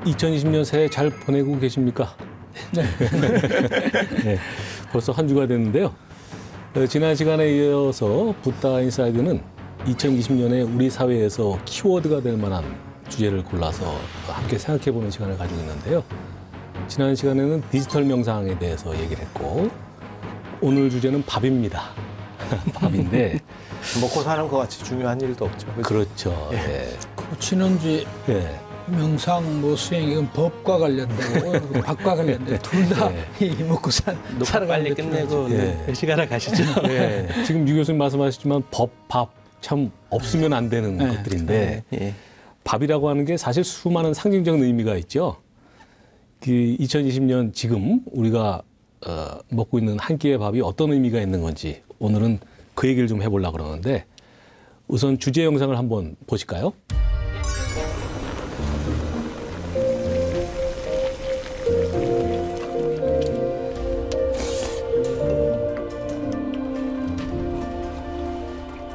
2020년 새해 잘 보내고 계십니까? 네. 네, 벌써 한 주가 됐는데요. 지난 시간에 이어서 붓다 인사이드는 2020년에 우리 사회에서 키워드가 될 만한 주제를 골라서 함께 생각해보는 시간을 가지고 있는데요. 지난 시간에는 디지털 명상에 대해서 얘기를 했고 오늘 주제는 밥입니다. 밥인데 먹고 사는 것 같이 중요한 일도 없죠. 그렇죠. 예. 네. 지난주에 네. 명상, 수행 이건 법과 관련되고 밥과 관련되고 둘 다 먹고 살아가는 빨리 끝내고 시간을 가시죠. 네. 지금 유 교수님 말씀하셨지만 법, 밥 참 없으면 안 되는 것들인데 밥이라고 하는 게 사실 수많은 상징적 의미가 있죠. 2020년 지금 우리가 먹고 있는 한 끼의 밥이 어떤 의미가 있는 건지 오늘은 그 얘기를 좀 해보려고 그러는데 우선 주제 영상을 한번 보실까요?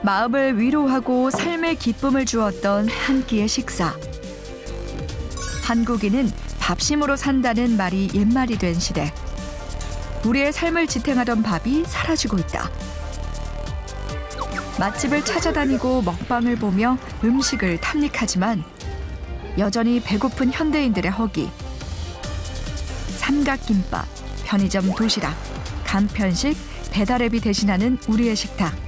마음을 위로하고 삶의 기쁨을 주었던 한 끼의 식사. 한국인은 밥심으로 산다는 말이 옛말이 된 시대. 우리의 삶을 지탱하던 밥이 사라지고 있다. 맛집을 찾아다니고 먹방을 보며 음식을 탐닉하지만 여전히 배고픈 현대인들의 허기. 삼각김밥, 편의점 도시락, 간편식, 배달앱이 대신하는 우리의 식탁.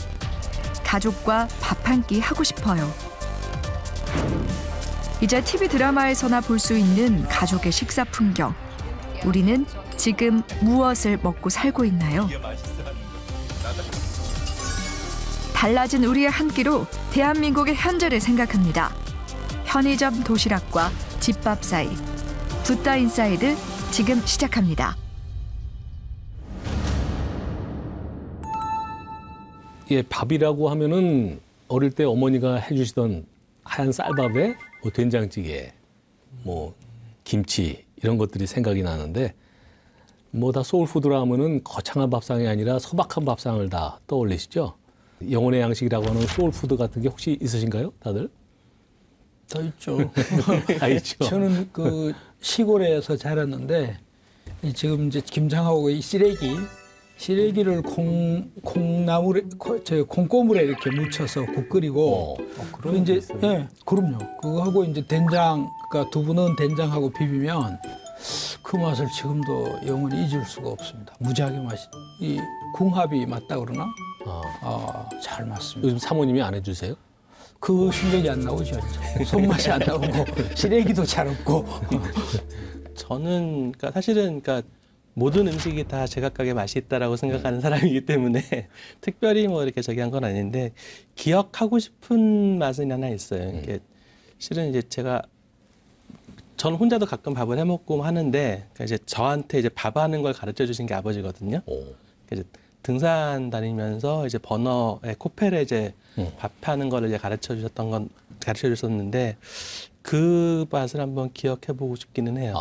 가족과 밥 한 끼 하고 싶어요. 이제 TV 드라마에서나 볼 수 있는 가족의 식사 풍경. 우리는 지금 무엇을 먹고 살고 있나요? 달라진 우리의 한 끼로 대한민국의 현재를 생각합니다. 편의점 도시락과 집밥 사이. 붓다 인사이드 지금 시작합니다. 예, 밥이라고 하면은 어릴 때 어머니가 해주시던 하얀 쌀밥에 된장찌개, 김치 이런 것들이 생각이 나는데 다 소울푸드라 하면은 거창한 밥상이 아니라 소박한 밥상을 다 떠올리시죠? 영혼의 양식이라고 하는 소울푸드 같은 게 혹시 있으신가요, 다들? 더 있죠. 다 있죠. 저는 시골에서 자랐는데 지금 이제 김장하고 이 시래기를 콩고물에 이렇게 묻혀서 국 끓이고 그리고 이제 그럼요. 그거 하고 이제 된장, 그러니까 두부는 된장하고 비비면 그 맛을 지금도 영원히 잊을 수가 없습니다. 무지하게 이 궁합이 맞다 그러나? 잘 맞습니다. 요즘 사모님이 안 해주세요? 그 실력이 안 나오죠. 손맛이 안 나오고 시래기도 잘 없고. 저는 사실은 모든 음식이 다 제각각의 맛이 있다라고 생각하는 사람이기 때문에 특별히 이렇게 한 건 아닌데 기억하고 싶은 맛은 하나 있어요. 이게 실은 이제 저는 혼자도 가끔 밥을 해 먹고 하는데 이제 저한테 이제 밥하는 걸 가르쳐 주신 게 아버지거든요. 이제 등산 다니면서 이제 버너에 코펠에 이제 밥하는 거를 이제 가르쳐 주셨는데 그 맛을 한번 기억해 보고 싶기는 해요.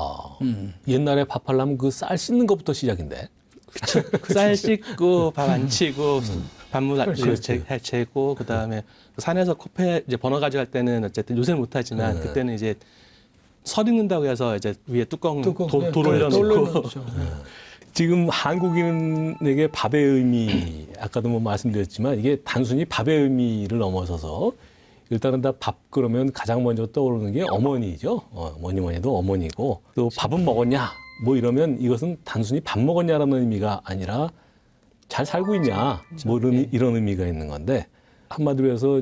옛날에 밥하려면 그 쌀 씻는 것부터 시작인데. 그쵸. 쌀 씻고 밥 안 치고 밥물 재고 그다음에 산에서 코펠 이제 버너 가져갈 때는 어쨌든 요새는 못 하지만 그때는 이제 설 익는다고 해서 이제 위에 뚜껑 돌 올려놓고 지금 한국인에게 밥의 의미, 아까도 말씀드렸지만 이게 단순히 밥의 의미를 넘어서서 일단은 다 밥 그러면 가장 먼저 떠오르는 게 어머니죠. 뭐니 해도 어머니고 또 밥은 먹었냐 이러면 이것은 단순히 밥 먹었냐라는 의미가 아니라 잘 살고 있냐 이런 의미가 있는 건데 한마디로 해서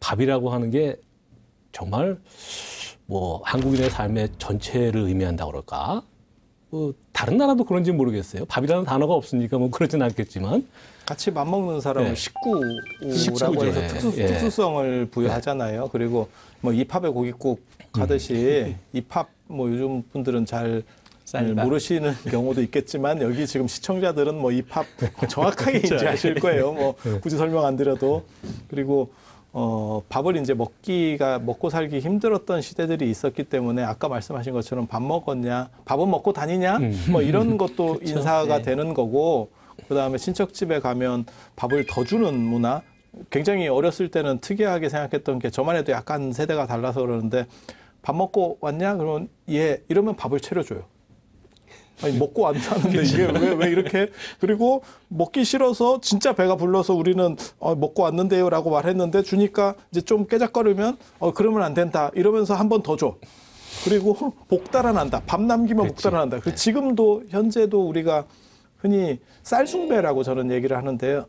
밥이라고 하는 게 정말 한국인의 삶의 전체를 의미한다고 그럴까? 다른 나라도 그런지 모르겠어요. 밥이라는 단어가 없으니까 그렇진 않겠지만 같이 밥 먹는 사람은 식구라고 해서 특수성을 부여하잖아요. 그리고 이 팝에 고깃국 하듯이 이 팝 요즘 분들은 잘 모르시는 경우도 있겠지만 여기 지금 시청자들은 이 팝 정확하게 인지하실 거예요. 굳이 설명 안 드려도. 그리고 밥을 이제 먹고 살기 힘들었던 시대들이 있었기 때문에 아까 말씀하신 것처럼 밥 먹었냐, 밥은 먹고 다니냐, 이런 것도 인사가 되는 거고, 그다음에 친척집에 가면 밥을 더 주는 문화. 굉장히 어렸을 때는 특이하게 생각했던 게 저만 해도 약간 세대가 달라서 그러는데 밥 먹고 왔냐? 그러면 예. 이러면 밥을 차려줘요. 아니, 먹고 왔다는데 이게 왜 이렇게. 그리고 먹기 싫어서 진짜 배가 불러서 우리는 먹고 왔는데요라고 말했는데 주니까 이제 좀 깨작거리면 그러면 안 된다. 이러면서 한 번 더 줘. 그리고 복 달아난다. 밥 남기면 복 달아난다. 그 지금도 현재도 우리가 흔히 쌀숭배라고 저는 얘기를 하는데요.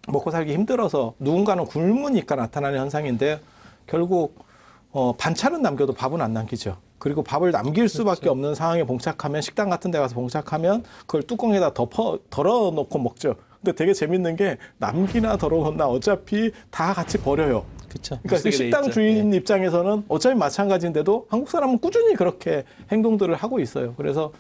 먹고 살기 힘들어서 누군가는 굶으니까 나타나는 현상인데 결국 반찬은 남겨도 밥은 안 남기죠. 그리고 밥을 남길 수밖에 없는 상황에 봉착하면 식당 같은 데 가서 봉착하면 그걸 뚜껑에다 덜어놓고 먹죠. 근데 되게 재밌는 게 남기나 덜어놓나 어차피 다 같이 버려요. 그쵸. 그러니까 식당 주인 입장에서는 어차피 마찬가지인데도 한국 사람은 꾸준히 그렇게 행동들을 하고 있어요. 그래서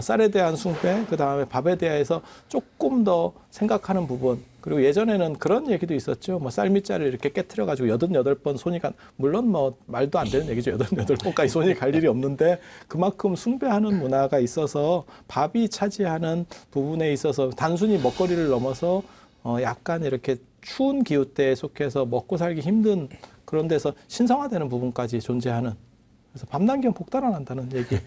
쌀에 대한 숭배, 그다음에 밥에 대해서 조금 더 생각하는 부분. 그리고 예전에는 그런 얘기도 있었죠. 뭐 쌀밑자를 이렇게 깨트려가지고 88번 손이 물론 뭐 말도 안 되는 얘기죠. 88번까지 손이 갈 일이 없는데 그만큼 숭배하는 문화가 있어서 밥이 차지하는 부분에 있어서 단순히 먹거리를 넘어서 약간 이렇게 추운 기후대에 속해서 먹고 살기 힘든 그런 데서 신성화되는 부분까지 존재하는. 그래서 밥 남기면 복 달아난다는 얘기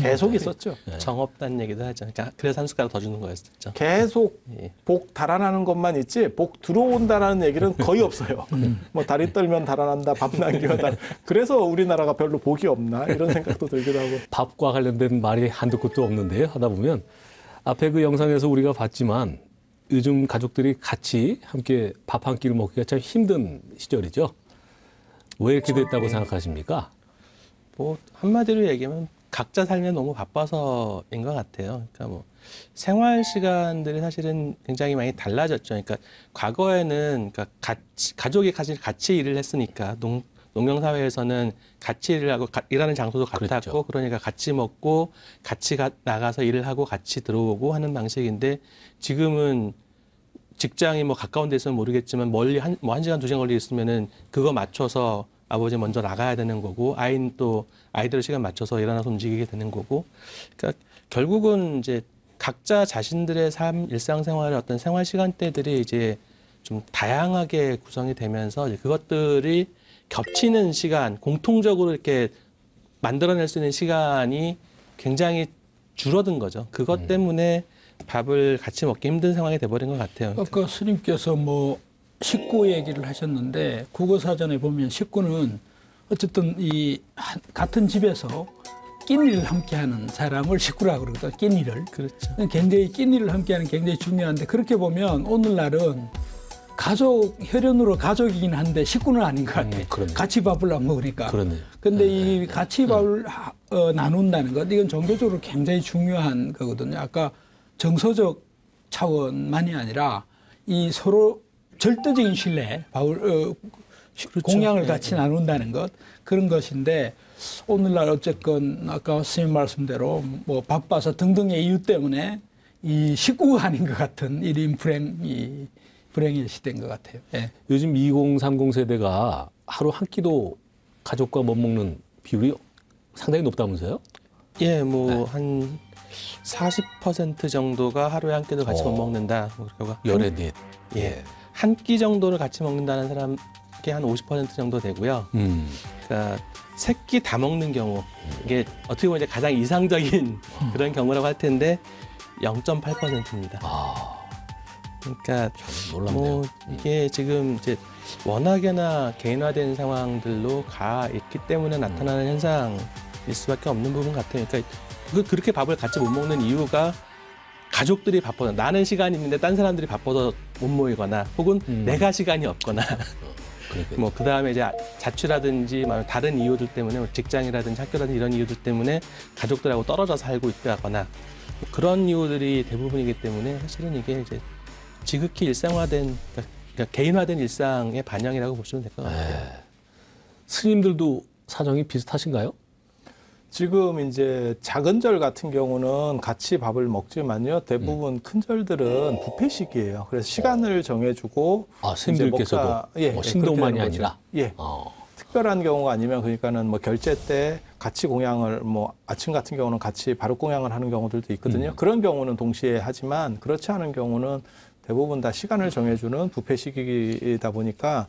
계속 있었죠. 정없다는 얘기도 하죠. 그러니까 그래서 한 숟가락 더 주는 거였죠. 계속 복 달아나는 것만 있지 복 들어온다라는 얘기는 거의 없어요. 뭐 다리 떨면 달아난다, 밥 남기면 그래서 우리나라가 별로 복이 없나 이런 생각도 들기도 하고. 밥과 관련된 말이 한두 끝도 없는데요. 하다 보면 앞에 그 영상에서 우리가 봤지만 요즘 가족들이 같이 함께 밥 한 끼를 먹기가 참 힘든 시절이죠. 왜 이렇게 됐다고 생각하십니까? 뭐 한마디로 얘기하면 각자 살면 너무 바빠서인 것 같아요. 그러니까 뭐 생활 시간들이 사실은 굉장히 많이 달라졌죠. 그러니까 과거에는 그러니까 가족이 같이 일을 했으니까 농경 사회에서는 같이 일을 하고 일하는 장소도 같았고 그랬죠. 그러니까 같이 먹고 같이 나가서 일을 하고 같이 들어오고 하는 방식인데 지금은 직장이 뭐 가까운 데 있으면 모르겠지만 멀리 한 시간, 2시간 걸리 있으면은 그거 맞춰서 아버지 먼저 나가야 되는 거고 아이는 또 아이들 시간 맞춰서 일어나서 움직이게 되는 거고 그러니까 결국은 이제 각자 자신들의 일상생활의 어떤 생활 시간대들이 이제 좀 다양하게 구성이 되면서 이제 그것들이 겹치는 시간, 공통적으로 이렇게 만들어낼 수 있는 시간이 굉장히 줄어든 거죠. 그것 때문에 밥을 같이 먹기 힘든 상황이 돼버린 것 같아요. 아까 스님께서 뭐 식구 얘기를 하셨는데 국어사전에 보면 식구는 어쨌든 같은 집에서 끼니를 함께하는 사람을 식구라고 그러거든요. 끼니를. 그렇죠. 굉장히 끼니를 함께하는 굉장히 중요한데 그렇게 보면 오늘날은 혈연으로 가족이긴 한데 식구는 아닌 것 같아요. 같이 밥을 안 먹으니까. 그런데 이 같이 밥을 나눈다는 것 이건 종교적으로 굉장히 중요한 거거든요. 아까 정서적 차원만이 아니라 이 서로 절대적인 신뢰, 그렇죠. 공양을 같이 나눈다는 것 그런 것인데 오늘날 어쨌건 아까 스님 말씀대로 뭐 바빠서 등등의 이유 때문에 이 식구가 아닌 것 같은 일인 불행의 시대인 것 같아요. 예. 요즘 2030 세대가 하루 한 끼도 가족과 못 먹는 비율이 상당히 높다면서요? 예, 뭐 한 40% 정도가 하루에 한 끼도 같이 못 먹는다. 열에 넷. 예. 한 끼 정도를 같이 먹는다는 사람이 한 50% 정도 되고요. 그러니까 세 끼 다 먹는 경우 이게 어떻게 보면 이제 가장 이상적인 그런 경우라고 할 텐데 0.8%입니다. 그러니까 뭐 이게 지금 이제 워낙에나 개인화된 상황들로 가 있기 때문에 나타나는 현상일 수밖에 없는 부분 같아요. 그러니까 그렇게 밥을 같이 못 먹는 이유가 가족들이 바빠서 나는 시간이 있는데 딴 사람들이 바빠서 못 모이거나 혹은 내가 시간이 없거나 뭐 그다음에 이제 자취라든지 다른 이유들 때문에 직장이라든지 학교라든지 이런 이유들 때문에 가족들하고 떨어져 살고 있다거나 그런 이유들이 대부분이기 때문에 사실은 이게 이제 지극히 일상화된 그러니까 개인화된 일상의 반영이라고 보시면 될 것 같아요. 스님들도 사정이 비슷하신가요? 지금 이제 작은 절 같은 경우는 같이 밥을 먹지만요. 대부분 큰 절들은 뷔페식이에요. 그래서 시간을 정해주고 스님들께서도 신도만이 아니라 특별한 경우가 아니면 그러니까는 뭐 결제 때 같이 공양을 뭐 아침 같은 경우는 같이 바로 공양을 하는 경우들도 있거든요. 그런 경우는 동시에 하지만 그렇지 않은 경우는 대부분 다 시간을 정해주는 뷔페식이다 보니까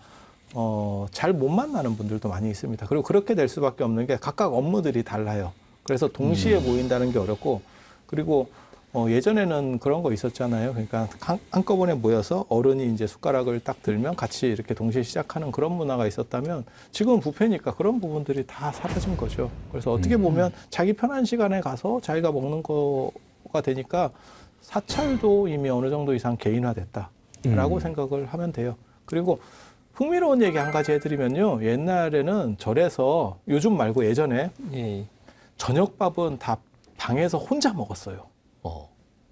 잘 못 만나는 분들도 많이 있습니다. 그리고 그렇게 될 수밖에 없는 게 각각 업무들이 달라요. 그래서 동시에 모인다는 게 어렵고, 그리고 예전에는 그런 거 있었잖아요. 그러니까 한꺼번에 모여서 어른이 이제 숟가락을 딱 들면 같이 이렇게 동시에 시작하는 그런 문화가 있었다면, 지금은 뷔페니까 그런 부분들이 다 사라진 거죠. 그래서 어떻게 보면 자기 편한 시간에 가서 자기가 먹는 거가 되니까 사찰도 이미 어느 정도 이상 개인화됐다라고 생각을 하면 돼요. 그리고 흥미로운 얘기 한 가지 해드리면요. 옛날에는 절에서, 요즘 말고 예전에 저녁밥은 다 방에서 혼자 먹었어요.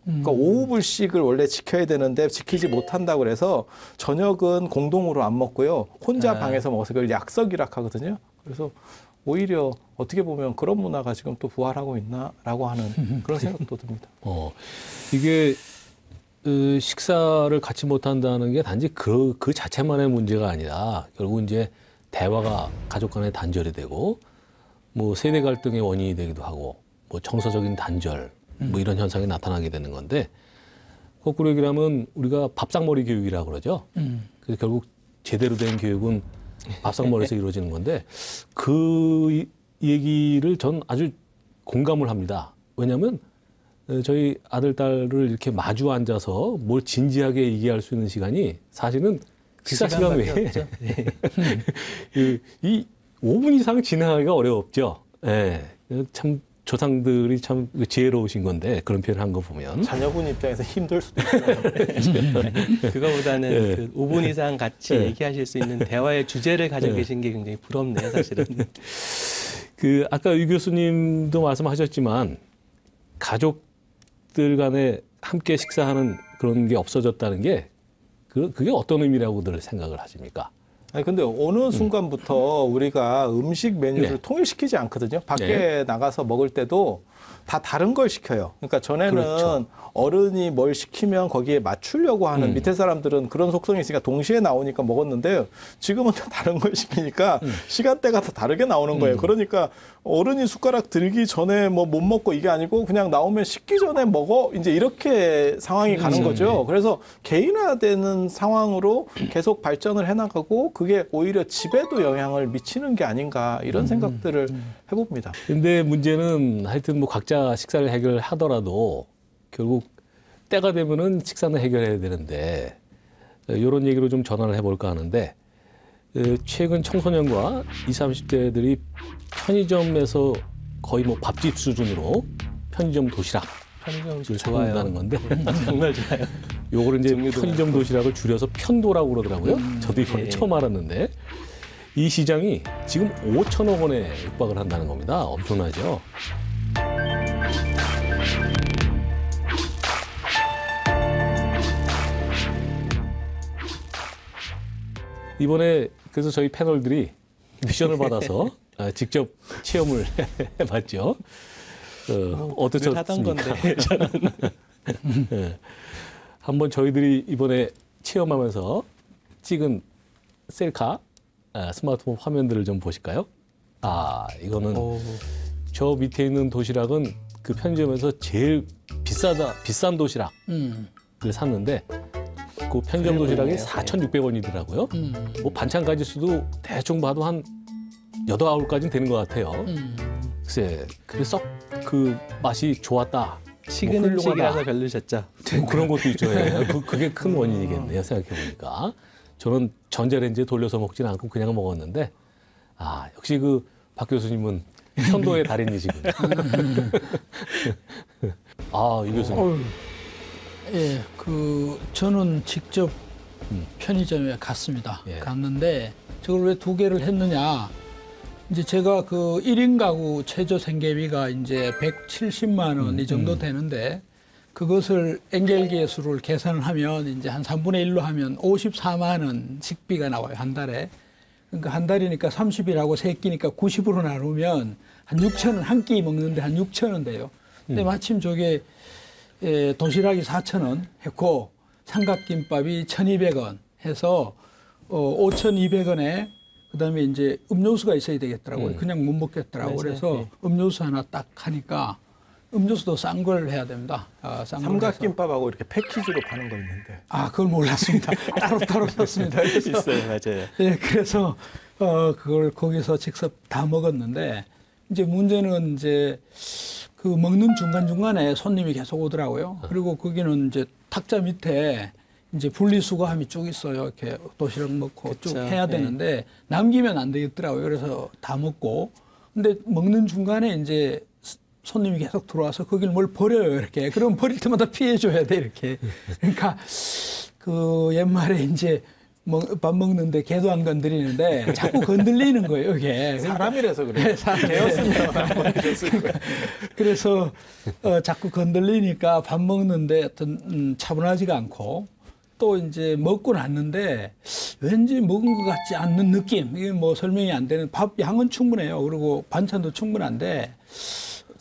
그러니까 오후 불식을 원래 지켜야 되는데 지키지 못한다고 그래서 저녁은 공동으로 안 먹고요. 혼자 방에서 먹어서 그걸 약석이라 하거든요. 그래서 오히려 어떻게 보면 그런 문화가 지금 또 부활하고 있나라고 하는 그런 생각도 듭니다. 이게 식사를 같이 못한다는 게 단지 그 자체만의 문제가 아니라 결국 이제 대화가 가족 간의 단절이 되고 뭐 세대 갈등의 원인이 되기도 하고 뭐 정서적인 단절 뭐 이런 현상이 나타나게 되는 건데, 거꾸로 얘기를 하면 우리가 밥상머리 교육이라고 그러죠. 그래서 결국 제대로 된 교육은 밥상머리에서 이루어지는 건데, 그 얘기를 전 아주 공감을 합니다. 왜냐하면 저희 아들, 딸을 이렇게 마주 앉아서 뭘 진지하게 얘기할 수 있는 시간이 사실은 식사 시간 외에 이 5분 이상 진행하기가 어렵죠. 예. 참 조상들이 참 지혜로우신 건데, 그런 표현을 한 거 보면. 자녀분 입장에서 힘들 수도 있어요. 그거보다는 그 5분 이상 같이 얘기하실 수 있는 대화의 주제를 가지고 계신 게 굉장히 부럽네요, 사실은. 아까 유 교수님도 말씀하셨지만, 가족들 간에 함께 식사하는 그런 게 없어졌다는 게, 그게 어떤 의미라고들 생각을 하십니까? 아니 근데 어느 순간부터 우리가 음식 메뉴를 통일시키지 않거든요. 밖에 나가서 먹을 때도 다 다른 걸 시켜요. 그러니까 전에는 그렇죠. 어른이 뭘 시키면 거기에 맞추려고 하는 밑에 사람들은 그런 속성이 있으니까 동시에 나오니까 먹었는데, 지금은 다 다른 걸 시키니까 시간대가 다 다르게 나오는 거예요. 그러니까 어른이 숟가락 들기 전에 뭐 못 먹고 이게 아니고 그냥 나오면 식기 전에 먹어, 이제 이렇게 상황이 가는 거죠. 그래서 개인화되는 상황으로 계속 발전을 해나가고, 그게 오히려 집에도 영향을 미치는 게 아닌가, 이런 생각들을 해봅니다. 근데 문제는 하여튼 뭐 각자 식사를 해결하더라도 결국 때가 되면은 식사는 해결해야 되는데, 이런 얘기로 좀 전환을 해볼까 하는데, 최근 청소년과 20, 30대들이 편의점에서 거의 뭐 밥집 수준으로 편의점 도시락을 사먹는다는 건데, 정말 좋아요. 요거를 이제 편의점 도시락을 줄여서 편도라고 그러더라고요. 저도 이번에 처음 알았는데, 이 시장이 지금 5천억 원에 육박을 한다는 겁니다. 엄청나죠? 이번에 그래서 저희 패널들이 미션을 받아서 직접 체험을 해봤죠. 어떠셨습니까? 하던 건데 저는. 네. 한번 저희들이 이번에 체험하면서 찍은 셀카 스마트폰 화면들을 좀 보실까요? 이거는 저 밑에 있는 도시락은 그 편의점에서 제일 비싼 도시락을 샀는데, 그 편의점 도시락이 4,600원이더라고요. 뭐 반찬 가짓수도 대충 봐도 한 8, 9가지는 되는 것 같아요. 글쎄, 그래서 그 맛이 좋았다. 식은 음식이라서 별로셨죠? 그런 것도 있죠. 그게 큰 원인이겠네요, 생각해보니까. 저는 전자레인지에 돌려서 먹지는 않고 그냥 먹었는데, 역시 그 박 교수님은 편도의 달인이시군요. 이 교수님. 예, 저는 직접 편의점에 갔습니다. 갔는데 저걸 왜 2개를 했느냐? 이제 제가 그 1인 가구 최저 생계비가 이제 170만 원 이 정도 되는데, 그것을 엔겔계수를 계산을 하면 이제 한 3분의 1로 하면 54만 원 식비가 나와요, 한 달에. 그러니까 한 달이니까 30일하고 3끼니까 90으로 나누면 한 6천 원, 한 끼 먹는데 한 6천 원 돼요. 근데 마침 저게 도시락이 4,000원 했고 삼각김밥이 1,200원 해서 5,200원에 그다음에 이제 음료수가 있어야 되겠더라고요. 그냥 못 먹겠더라고요. 그래서 음료수 하나 딱 하니까 음료수도 싼 걸 해야 됩니다. 싼 걸 해서. 삼각김밥하고 이렇게 패키지로 파는 거 있는데. 그걸 몰랐습니다. 따로 샀습니다. 있어요, 맞아요. 네, 그래서 그걸 거기서 직접 다 먹었는데 이제 문제는 이제 그 먹는 중간중간에 손님이 계속 오더라고요. 그리고 거기는 이제 탁자 밑에 이제 분리수거함이 쭉 있어요. 이렇게 도시락 넣고 그쵸. 쭉 해야 되는데 남기면 안 되겠더라고요. 그래서 다 먹고. 근데 먹는 중간에 이제 손님이 계속 들어와서 거길 뭘 버려요. 이렇게. 그럼 버릴 때마다 피해줘야 돼. 이렇게. 그러니까 그 옛말에 이제 밥 먹는데 개도 안 건드리는데 자꾸 건들리는 거예요, 이게. 사람이라서 그래요. 네, 개였으면 안 건드렸을 거예요. 그래서 자꾸 건들리니까 밥 먹는데 어떤 차분하지가 않고 또 이제 먹고 났는데 왠지 먹은 것 같지 않는 느낌. 이게 뭐 설명이 안 되는 밥 양은 충분해요. 그리고 반찬도 충분한데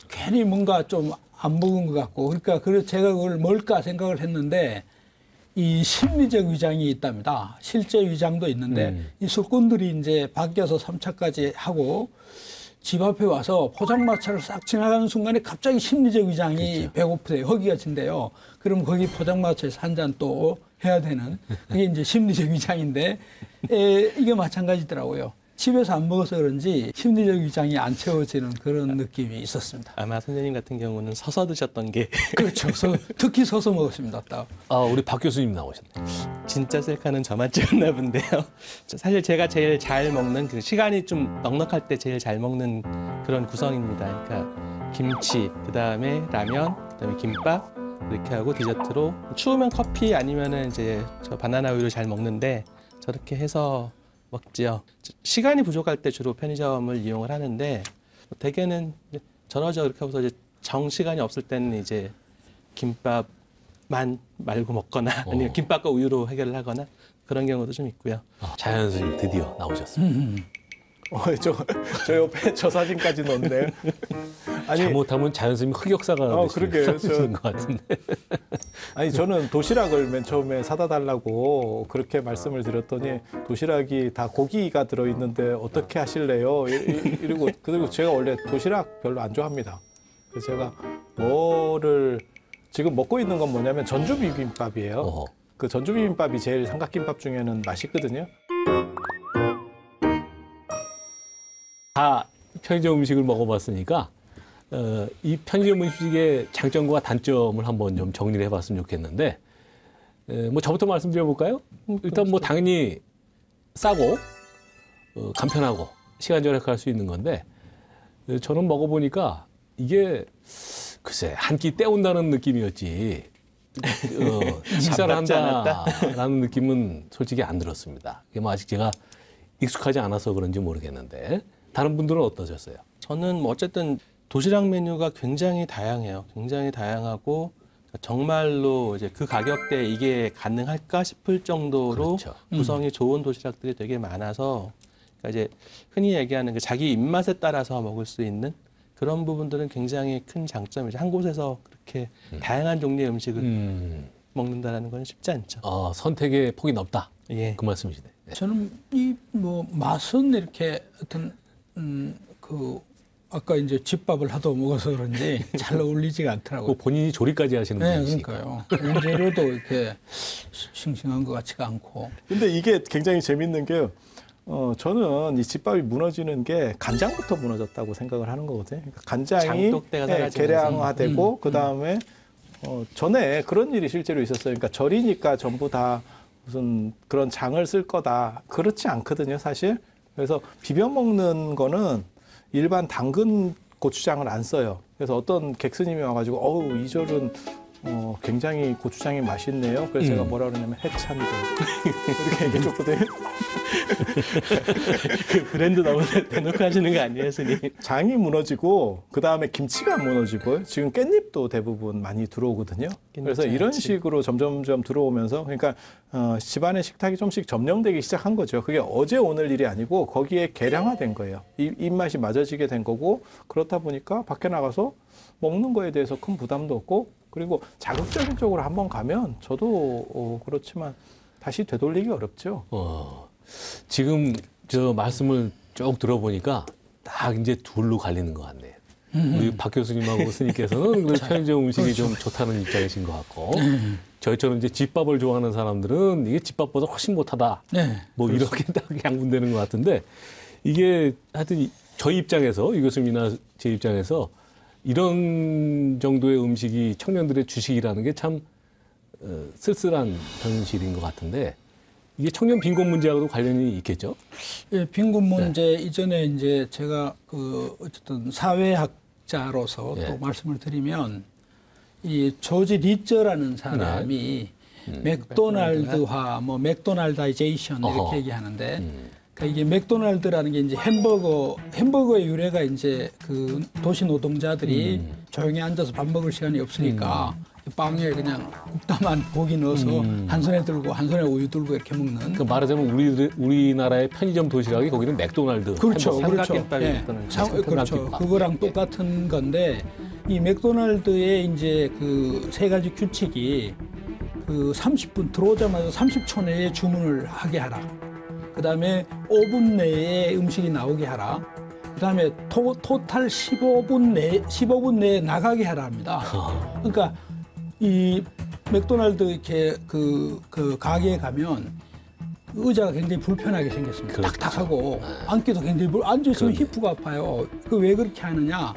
괜히 뭔가 좀 안 먹은 것 같고 그러니까 그래서 제가 그걸 뭘까 생각을 했는데 이 심리적 위장이 있답니다. 실제 위장도 있는데 이 술꾼들이 이제 밖에서 3차까지 하고 집 앞에 와서 포장마차를 싹 지나가는 순간에 갑자기 심리적 위장이 그렇죠. 배고프대요. 허기가 진대요. 그럼 거기 포장마차에서 한 잔 또 해야 되는 그게 이제 심리적 위장인데 이게 마찬가지더라고요. 집에서 안 먹어서 그런지 심리적 위장이 안 채워지는 그런 느낌이 있었습니다. 아마 선생님 같은 경우는 서서 드셨던 게 그렇죠. 특히 서서 먹었습니다. 우리 박 교수님 나오셨네. 진짜 셀카는 저만 찍었나 본데요. 사실 제가 제일 잘 먹는 그 시간이 좀 넉넉할 때 제일 잘 먹는 그런 구성입니다. 그러니까 김치, 그다음에 라면, 그다음에 김밥 이렇게 하고 디저트로 추우면 커피 아니면은 이제 저 바나나 우유를 잘 먹는데 저렇게 해서 먹지요. 시간이 부족할 때 주로 편의점을 이용을 하는데 대개는 저러저 이렇게 하고서 이제 정 시간이 없을 때는 이제 김밥만 말고 먹거나 아니면 김밥과 우유로 해결을 하거나 그런 경우도 좀 있고요. 자연 선생님 드디어 나오셨습니다. 저 옆에 저 사진까지 넣었네요. 아니, 잘못하면 자연 선생님 흑역사가 그러게요. 되는 것 같은데. 아니 저는 도시락을 맨 처음에 사다 달라고 그렇게 말씀을 드렸더니 도시락이 다 고기가 들어있는데 어떻게 하실래요? 이러고 그리고 제가 원래 도시락 별로 안 좋아합니다. 그래서 제가 뭐를 지금 먹고 있는 건 뭐냐면 전주 비빔밥이에요. 그 전주 비빔밥이 제일 삼각김밥 중에는 맛있거든요. 다 편의점 음식을 먹어봤으니까 이 편의점 음식의 장점과 단점을 한번 좀 정리를 해봤으면 좋겠는데 뭐 저부터 말씀드려볼까요? 일단 뭐 당연히 싸고 간편하고 시간 절약할 수 있는 건데 저는 먹어보니까 이게 글쎄 한 끼 때운다는 느낌이었지 식사를 한다라는 느낌은 솔직히 안 들었습니다. 그게 뭐 아직 제가 익숙하지 않아서 그런지 모르겠는데 다른 분들은 어떠셨어요? 저는 뭐 어쨌든 도시락 메뉴가 굉장히 다양해요. 굉장히 다양하고 정말로 이제 그 가격대에 이게 가능할까 싶을 정도로 그렇죠. 구성이 좋은 도시락들이 되게 많아서 그러니까 이제 흔히 얘기하는 그 자기 입맛에 따라서 먹을 수 있는 그런 부분들은 굉장히 큰 장점이죠. 한 곳에서 그렇게 다양한 종류의 음식을 먹는다라는 건 쉽지 않죠. 선택의 폭이 넓다. 예. 그 말씀이시네. 네. 저는 이 뭐 맛은 이렇게 어떤 아까 이제 집밥을 하도 먹어서 그런지 잘 어울리지가 않더라고요. 본인이 조리까지 하시는 분이시니까. 그러니까요. 원재료도 이렇게 싱싱한 것 같지가 않고. 근데 이게 굉장히 재밌는 게 저는 이 집밥이 무너지는 게 간장부터 무너졌다고 생각을 하는 거거든요. 그러니까 간장이 계량화되고 그 다음에 전에 그런 일이 실제로 있었어요. 그러니까 절이니까 전부 다 무슨 그런 장을 쓸 거다. 그렇지 않거든요, 사실. 그래서 비벼 먹는 거는 일반 당근 고추장을 안 써요. 그래서 어떤 객스님이 와가지고 어우 이 절은 굉장히 고추장이 맛있네요. 그래서 제가 뭐라 그러냐면 해찬들 이렇게 얘기해줬거든요. 그 브랜드 너무 대놓고 하시는 거 아니에요, 스님? 장이 무너지고 그 다음에 김치가 무너지고 지금 깻잎도 대부분 많이 들어오거든요. 그래서 이런 식으로 점점점 들어오면서 그러니까 집안의 식탁이 좀씩 점령되기 시작한 거죠. 그게 어제 오늘 일이 아니고 거기에 계량화된 거예요. 입맛이 맞아지게 된 거고 그렇다 보니까 밖에 나가서 먹는 거에 대해서 큰 부담도 없고 그리고 자극적인 쪽으로 한번 가면 저도 그렇지만 다시 되돌리기 어렵죠. 지금 저 말씀을 쭉 들어보니까 딱 이제 둘로 갈리는 것 같네요. 우리 박 교수님하고 스님께서는 그 편의점 음식이 그렇죠. 좀 좋다는 입장이신 것 같고 저희처럼 이제 집밥을 좋아하는 사람들은 이게 집밥보다 훨씬 못하다. 네. 뭐 이렇게 딱 양분되는 것 같은데 이게 하여튼 저희 입장에서 이 교수님이나 제 입장에서 이런 정도의 음식이 청년들의 주식이라는 게 참 쓸쓸한 현실인 것 같은데 이게 청년 빈곤 문제하고도 관련이 있겠죠? 예, 빈곤 문제 이전에 이제 제가 그 어쨌든 사회학자로서 예. 또 말씀을 드리면 이 조지 리처라는 사람이 맥도날드화, 뭐 맥도날다이제이션 이렇게 얘기하는데 그러니까 이게 맥도날드라는 게 이제 햄버거의 유래가 이제 그 도시 노동자들이 조용히 앉아서 밥 먹을 시간이 없으니까 빵에 그냥 굽다만 고기 넣어서 한 손에 들고 한 손에 우유 들고 이렇게 먹는. 그 말하자면 우리나라의 편의점 도시락이 거기는 맥도날드. 그렇죠, 햄버거. 그렇죠. 그렇죠. 그거랑 똑같은 건데 이 맥도날드의 이제 그 세 가지 규칙이 그 30분 들어오자마자 30초 내에 주문을 하게 하라. 그다음에 5분 내에 음식이 나오게 하라. 그다음에 토탈 15분 내에 나가게 하라 합니다. 그러니까 이 맥도날드 이렇게 그 가게에 가면 의자가 굉장히 불편하게 생겼습니다. 그렇죠. 딱딱하고 앉기도 굉장히 앉아있으면 히프가 아파요. 그 왜 그렇게 하느냐?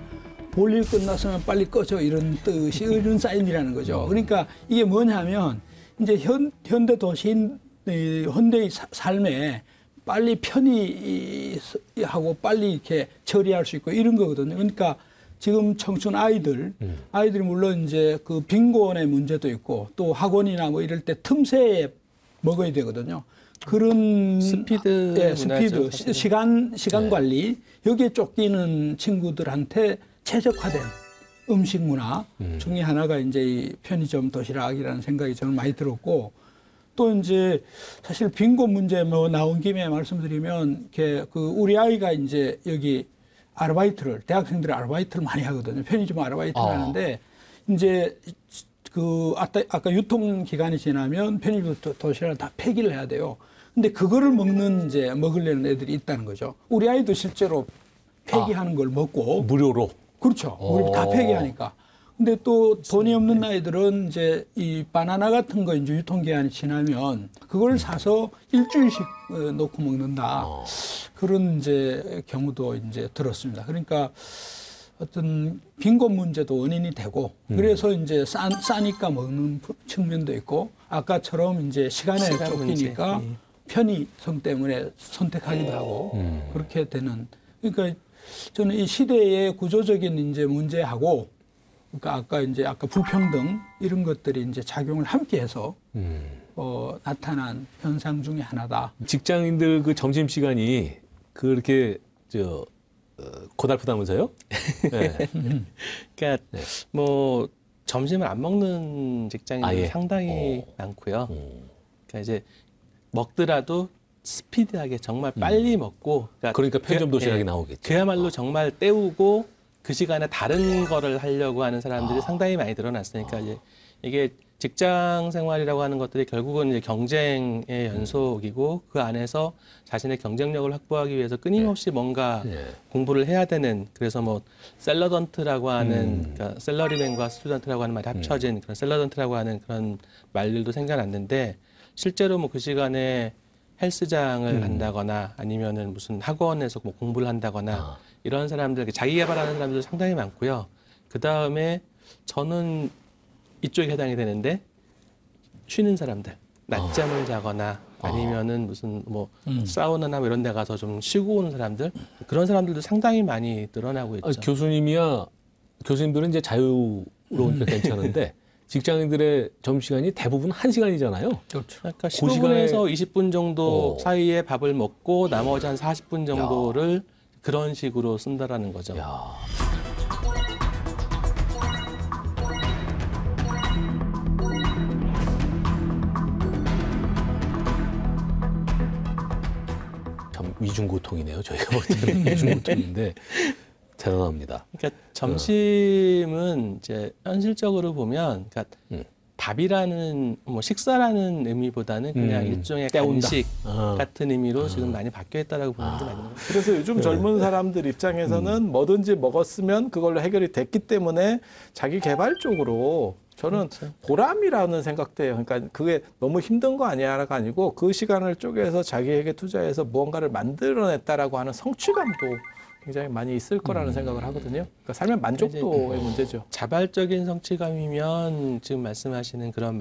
볼일 끝났으면 빨리 꺼져 이런 뜻이 이런 사인이라는 거죠. 그러니까 이게 뭐냐면 이제 현대 도시인 현대의 삶에 빨리 편의하고 빨리 이렇게 처리할 수 있고 이런 거거든요. 그러니까 지금 청춘 아이들이 물론 이제 그 빈곤의 문제도 있고 또 학원이나 뭐 이럴 때 틈새에 먹어야 되거든요. 그런 스피드, 예, 스피드, 시간 관리 여기에 쫓기는 친구들한테 최적화된 음식 문화 중에 하나가 이제 이 편의점 도시락이라는 생각이 저는 많이 들었고 또 이제 사실 빈곤 문제 뭐 나온 김에 말씀드리면 이렇게 그 우리 아이가 이제 여기 아르바이트를 대학생들이 아르바이트를 많이 하거든요. 편의점 아르바이트를 하는데 이제 그 아까 유통 기간이 지나면 편의점 도시락을 다 폐기를 해야 돼요. 근데 그거를 먹으려는 애들이 있다는 거죠. 우리 아이도 실제로 폐기하는 걸 먹고 무료로. 그렇죠. 우리 다 폐기하니까. 근데 또 돈이 없는 아이들은 이제 이 바나나 같은 거 이제 유통기한이 지나면 그걸 사서 일주일씩 놓고 먹는다. 그런 이제 경우도 이제 들었습니다. 그러니까 어떤 빈곤 문제도 원인이 되고 그래서 이제 싸니까 먹는 측면도 있고 아까처럼 이제 시간에 쫓기니까 편의성 때문에 선택하기도 하고 그렇게 되는 그러니까 저는 이 시대의 구조적인 이제 문제하고 그러니까 아까 불평등 이런 것들이 이제 작용을 함께해서 나타난 현상 중에 하나다. 직장인들 그 점심 시간이 그렇게 고달프다면서요? 네. 그러니까 뭐 점심을 안 먹는 직장인들이 상당히 많고요. 그러니까 이제 먹더라도 스피디하게 정말 빨리 먹고 그러니까 편의점 도시락이 나오겠죠. 그야말로 정말 때우고 그 시간에 다른 거를 하려고 하는 사람들이 상당히 많이 늘어났으니까 이제 이게 직장 생활이라고 하는 것들이 결국은 이제 경쟁의 연속이고 그 안에서 자신의 경쟁력을 확보하기 위해서 끊임없이 뭔가 공부를 해야 되는 그래서 뭐 셀러던트라고 하는 그러니까 셀러리맨과 스튜던트라고 하는 말이 합쳐진 그런 셀러던트라고 하는 그런 말들도 생겨났는데 실제로 뭐 그 시간에 헬스장을 간다거나 아니면은 무슨 학원에서 뭐 공부를 한다거나 이런 사람들, 자기 개발하는 사람들 상당히 많고요. 그 다음에 저는 이쪽에 해당이 되는데 쉬는 사람들, 낮잠을 자거나 아니면은 무슨 뭐 사우나나 뭐 이런 데 가서 좀 쉬고 오는 사람들 그런 사람들도 상당히 많이 늘어나고 있죠. 교수님들은 이제 자유로우니까 괜찮은데 직장인들의 점심시간이 대부분 1시간이잖아요. 그렇죠. 그러니까 15분에서 20분 정도 사이에 밥을 먹고 나머지 한 40분 정도를 그런 식으로 쓴다라는 거죠. 참 위중고통이네요. 저희가 볼 때는 위중고통인데 대단합니다. 그러니까 점심은 이제 현실적으로 보면, 그러니까 밥이라는 뭐 식사라는 의미보다는 그냥 일종의 간식 같은 의미로 지금 많이 바뀌어 있다라고 보는 게 맞는 것 같아요. 그래서 요즘 젊은 사람들 입장에서는 뭐든지 먹었으면 그걸로 해결이 됐기 때문에 자기 개발적으로 저는 그렇죠. 보람이라는 생각도 해요. 그러니까 그게 너무 힘든 거 아니야가 아니고 그 시간을 쪼개서 자기에게 투자해서 무언가를 만들어냈다라고 하는 성취감도 굉장히 많이 있을 거라는 생각을 하거든요. 그러니까 삶의 만족도의 문제죠. 자발적인 성취감이면 지금 말씀하시는 그런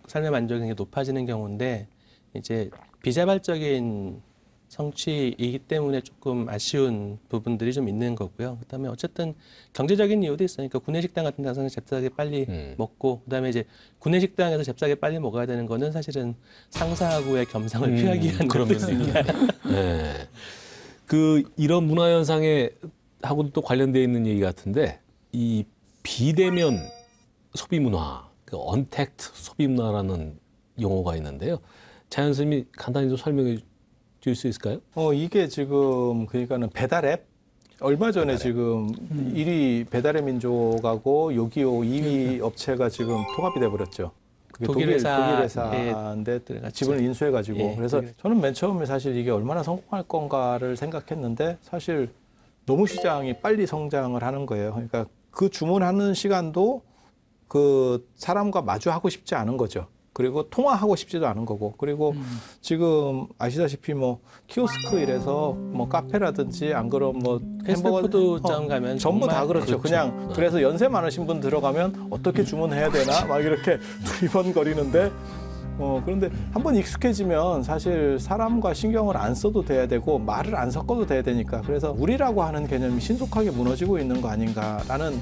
삶의 만족이 굉장히 높아지는 경우인데 이제 비자발적인 성취이기 때문에 조금 아쉬운 부분들이 좀 있는 거고요. 그다음에 어쨌든 경제적인 이유도 있으니까 구내식당 같은 데서 잽싸게 빨리 먹고 그다음에 이제 구내식당에서 잽싸게 빨리 먹어야 되는 거는 사실은 상사하고의 겸상을 피하기 위한 그런 것도 있으니까. 네. 이런 문화 현상에 하고도 또 관련되어 있는 얘기 같은데 이 비대면 소비 문화, 언택트 소비 문화라는 용어가 있는데요. 차현 선생님이 간단히 좀 설명해 줄 수 있을까요? 이게 지금 그러니까는 배달 앱 얼마 전에 지금 1위 배달의 민족하고 요기요 2위 업체가 지금 통합이 돼 버렸죠. 그게 독일 회사인데 지분을 인수해가지고 예, 그래서 저는 맨 처음에 사실 이게 얼마나 성공할 건가를 생각했는데 사실 너무 시장이 빨리 성장을 하는 거예요. 그러니까 그 주문하는 시간도 그 사람과 마주하고 싶지 않은 거죠. 그리고 통화하고 싶지도 않은 거고 그리고 지금 아시다시피 뭐 키오스크 이래서 뭐 카페라든지 안 그러면 뭐 패스트푸드점 가면 전부 다 그렇죠. 그냥 그래서 연세 많으신 분 들어가면 어떻게 주문해야 되나 막 이렇게 두리번거리는데 그런데 한번 익숙해지면 사실 사람과 신경을 안 써도 돼야 되고 말을 안 섞어도 돼야 되니까 그래서 우리라고 하는 개념이 신속하게 무너지고 있는 거 아닌가라는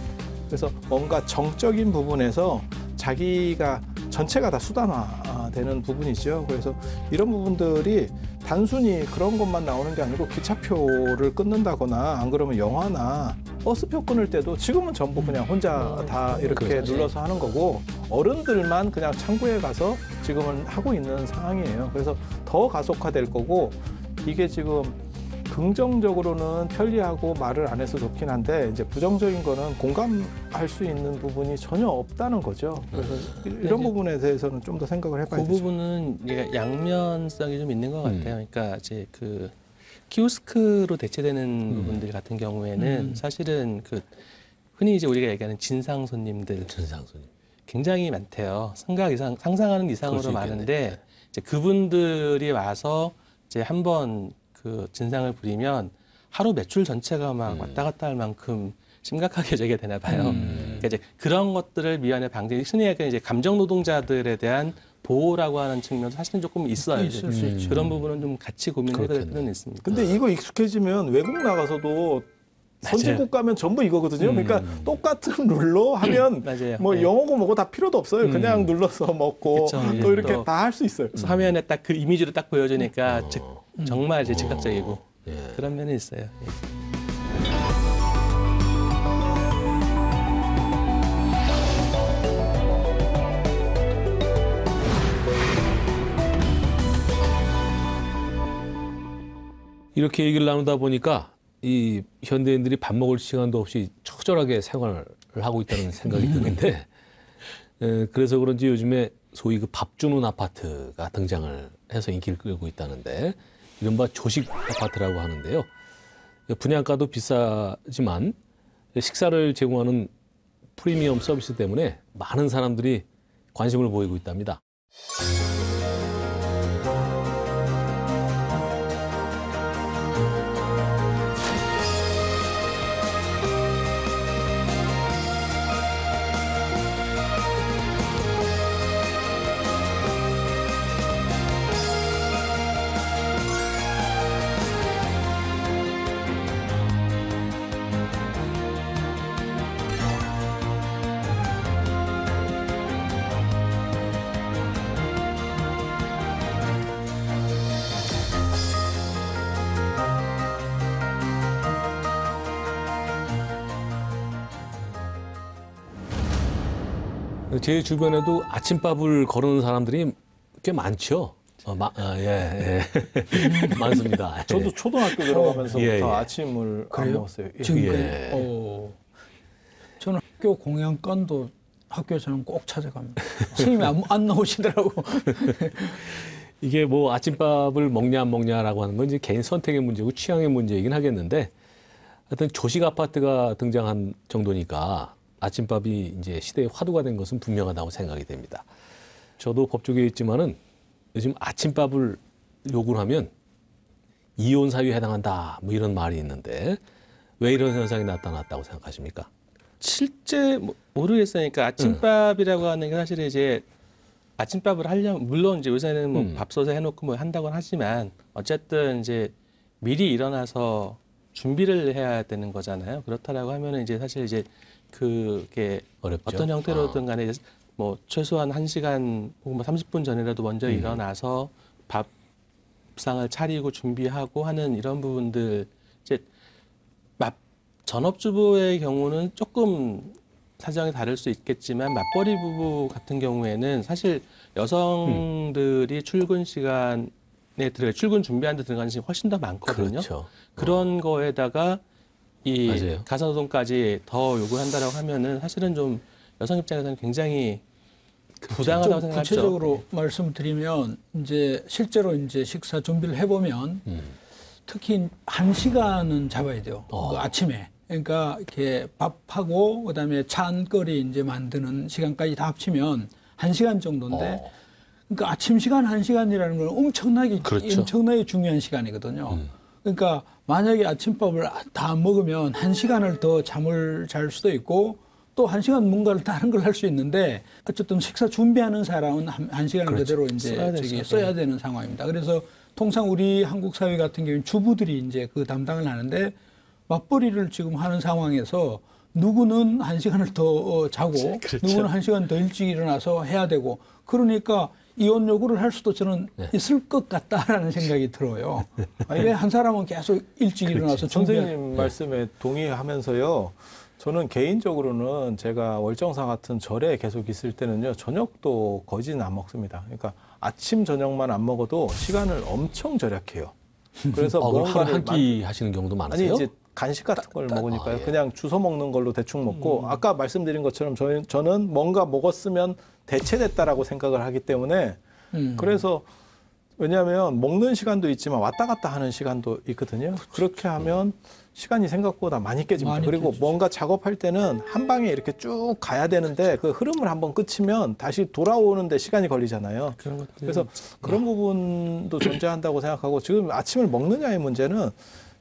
그래서 뭔가 정적인 부분에서 자기가 전체가 다 수단화되는 부분이죠. 그래서 이런 부분들이 단순히 그런 것만 나오는 게 아니고 기차표를 끊는다거나 안 그러면 영화나 버스표 끊을 때도 지금은 전부 그냥 혼자 다 이렇게 그렇죠. 눌러서 하는 거고 어른들만 그냥 창구에 가서 지금은 하고 있는 상황이에요. 그래서 더 가속화될 거고 이게 지금 긍정적으로는 편리하고 말을 안 해서 좋긴 한데 이제 부정적인 거는 공감할 수 있는 부분이 전혀 없다는 거죠. 그래서 이런 부분에 대해서는 좀 더 생각을 해봐야 되죠. 그 부분은 양면성이 좀 있는 것 같아요. 그러니까 이제 그 키오스크로 대체되는 부분들 같은 경우에는 사실은 그 흔히 이제 우리가 얘기하는 진상 손님들 굉장히 많대요. 상상하는 이상으로 많은데 이제 그분들이 와서 이제 한번 그 진상을 부리면 하루 매출 전체가 막 왔다 갔다 할 만큼 심각하게 되게 되나 봐요. 그러니까 이제 그런 것들을 미연에 방지, 흔히 얘기하는 이제 감정 노동자들에 대한 보호라고 하는 측면도 사실은 조금 있어요. 있을 수 있죠. 그런 부분은 좀 같이 고민해야 될 필요는 있습니다. 근데 이거 익숙해지면 외국 나가서도 선진국 가면 전부 이거거든요. 그러니까 똑같은 룰로 하면 맞아요. 뭐 네. 영어고 뭐고 다 필요도 없어요. 그냥 눌러서 먹고 그쵸, 또 이렇게 또 다 할 수 있어요. 화면에 딱 그 이미지로 딱 보여주니까 정말 이제 즉각적이고 그런 면이 있어요. 예. 이렇게 얘기를 나누다 보니까 이 현대인들이 밥 먹을 시간도 없이 처절하게 생활을 하고 있다는 생각이 드는데 그래서 그런지 요즘에 소위 그 밥 주는 아파트가 등장을 해서 인기를 끌고 있다는데 이른바 조식 아파트라고 하는데요. 분양가도 비싸지만 식사를 제공하는 프리미엄 서비스 때문에 많은 사람들이 관심을 보이고 있답니다. 제 주변에도 아침밥을 거르는 사람들이 꽤 많죠. 많습니다. 저도 초등학교 들어가면서부터 예, 예. 아침을 안 먹었어요. 예. 지금 예. 저는 학교 공양권도 학교에 저는 꼭 찾아갑니다. 스님이 안 나오시더라고. 이게 뭐 아침밥을 먹냐 안 먹냐라고 하는 건 이제 개인 선택의 문제고 취향의 문제이긴 하겠는데 하여튼 조식 아파트가 등장한 정도니까 아침밥이 이제 시대의 화두가 된 것은 분명하다고 생각이 됩니다. 저도 법조계에 있지만은 요즘 아침밥을 요구를 하면 이혼 사유에 해당한다 뭐 이런 말이 있는데 왜 이런 현상이 나타났다고 생각하십니까? 실제 모르겠어요. 그러니까 아침밥이라고 하는 게 사실 이제 아침밥을 하려면 물론 이제 요새는 뭐 밥솥에 해놓고 뭐 한다고는 하지만 어쨌든 이제 미리 일어나서 준비를 해야 되는 거잖아요. 그렇다라고 하면은 이제 사실 이제 그게 어렵죠. 어떤 형태로든 간에 뭐 최소한 1시간 혹은 뭐 30분 전이라도 먼저 일어나서 밥상을 차리고 준비하고 하는 이런 부분들 이제 전업주부의 경우는 조금 사정이 다를 수 있겠지만 맞벌이 부부 같은 경우에는 사실 여성들이 출근 시간에 출근 준비하는 데 들어가는 시간이 훨씬 더 많거든요. 그렇죠. 그런 거에다가 이 맞아요. 가사노동까지 더 요구한다라고 하면은 사실은 좀 여성 입장에서는 굉장히 부당하다고 생각하죠. 구체적으로 말씀드리면 이제 실제로 이제 식사 준비를 해보면 특히 1시간은 잡아야 돼요. 그 아침에. 그러니까 이렇게 밥하고 그다음에 찬거리 이제 만드는 시간까지 다 합치면 1시간 정도인데 그러니까 아침 시간 1시간이라는 건 엄청나게 그렇죠. 엄청나게 중요한 시간이거든요. 그러니까 만약에 아침밥을 다 먹으면 1시간을 더 잠을 잘 수도 있고 또 1시간 뭔가를 다른 걸 할 수 있는데 어쨌든 식사 준비하는 사람은 1시간을 그렇죠. 그대로 이제 써야 되는 상황입니다. 그래서 통상 우리 한국 사회 같은 경우는 주부들이 이제 그 담당을 하는데 맞벌이를 지금 하는 상황에서 누구는 1시간을 더 자고 그렇죠. 누구는 1시간 더 일찍 일어나서 해야 되고 그러니까 이혼 요구를 할 수도 저는 있을 것 같다라는 생각이 들어요. 왜 한 사람은 계속 일찍 일어나서 선생님 말씀에 동의하면서요. 저는 개인적으로는 제가 월정사 같은 절에 계속 있을 때는요. 저녁도 거진 안 먹습니다. 그러니까 아침 저녁만 안 먹어도 시간을 엄청 절약해요. 그래서 뭔가를 한 끼 하시는 경우도 많으세요? 아니 이제 간식 같은 걸 먹으니까요. 그냥 주워 먹는 걸로 대충 먹고 아까 말씀드린 것처럼 저는 뭔가 먹었으면 대체됐다라고 생각을 하기 때문에 그래서 왜냐하면 먹는 시간도 있지만 왔다 갔다 하는 시간도 있거든요. 그렇게 하면 시간이 생각보다 많이 깨집니다. 그리고 뭔가 작업할 때는 한 방에 이렇게 쭉 가야 되는데 그 흐름을 한번 끝이면 다시 돌아오는데 시간이 걸리잖아요. 그래서 그런 부분도 존재한다고 생각하고 지금 아침을 먹느냐의 문제는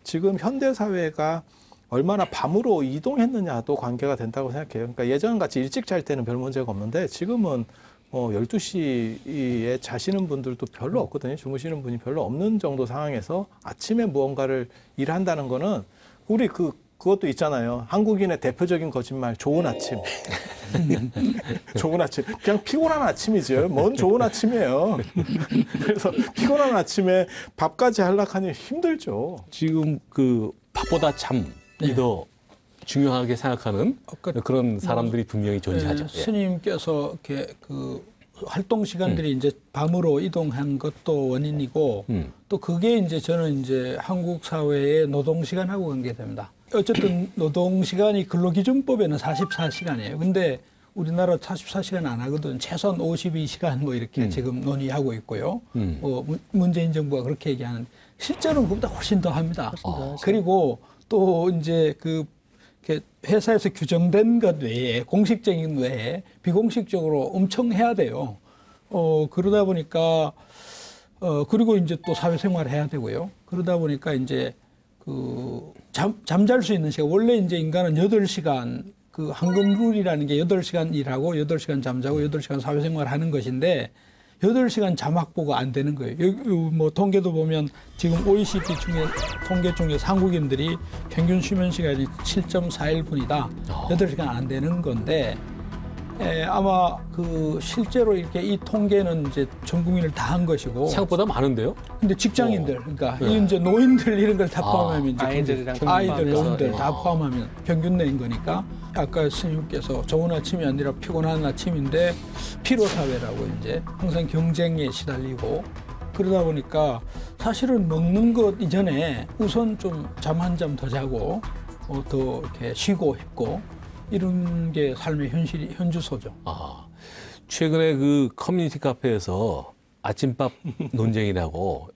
지금 현대 사회가 얼마나 밤으로 이동했느냐도 관계가 된다고 생각해요. 그러니까 예전같이 일찍 잘 때는 별 문제가 없는데 지금은 12시에 자시는 분들도 별로 없거든요. 주무시는 분이 별로 없는 정도 상황에서 아침에 무언가를 일한다는 거는 우리 그것도 있잖아요. 한국인의 대표적인 거짓말, 좋은 아침. 좋은 아침. 그냥 피곤한 아침이죠. 뭔 좋은 아침이에요. 그래서 피곤한 아침에 밥까지 하려니 힘들죠. 지금 그 밥보다 잠이 더 중요하게 생각하는 그런 사람들이 분명히 존재하죠. 스님께서 이렇게 그 활동 시간들이 이제 밤으로 이동한 것도 원인이고 또 그게 이제 저는 이제 한국 사회의 노동 시간하고 관계됩니다. 어쨌든 노동 시간이 근로기준법에는 44시간이에요. 근데 우리나라 44시간 안 하거든. 최소한 52시간 뭐 이렇게 지금 논의하고 있고요. 문재인 정부가 그렇게 얘기하는데 실제로는 그보다 훨씬 더 합니다. 그리고 또 이제 그 회사에서 규정된 것 외에 공식적인 외에 비공식적으로 엄청 해야 돼요. 그러다 보니까 그리고 이제 또 사회생활을 해야 되고요. 그러다 보니까 이제 그 잠잘 수 있는 시간 원래 이제 인간은 8시간 그 황금룰이라는 게 8시간 일하고 8시간 잠자고 8시간 사회생활을 하는 것인데 8시간 잠 확보가 안 되는 거예요. 여기 뭐 통계도 보면 지금 OECD 중에 통계 중에 한국인들이 평균 수면 시간이 7.41분이다. 8시간 안 되는 건데 아마 그 실제로 이렇게 이 통계는 이제 전 국민을 다 한 것이고 생각보다 많은데요? 근데 직장인들 그러니까 이제 노인들 이런 걸 다 포함하면 이제 아이들, 노인들 다 포함하면 평균 내인 거니까 아까 스님께서 좋은 아침이 아니라 피곤한 아침인데 피로 사회라고 이제 항상 경쟁에 시달리고 그러다 보니까 사실은 먹는 것 이전에 우선 좀 잠 한 잠 더 자고 더 이렇게 쉬고 싶고 이런 게 삶의 현주소죠. 아, 최근에 그 커뮤니티 카페에서 아침밥 논쟁이라고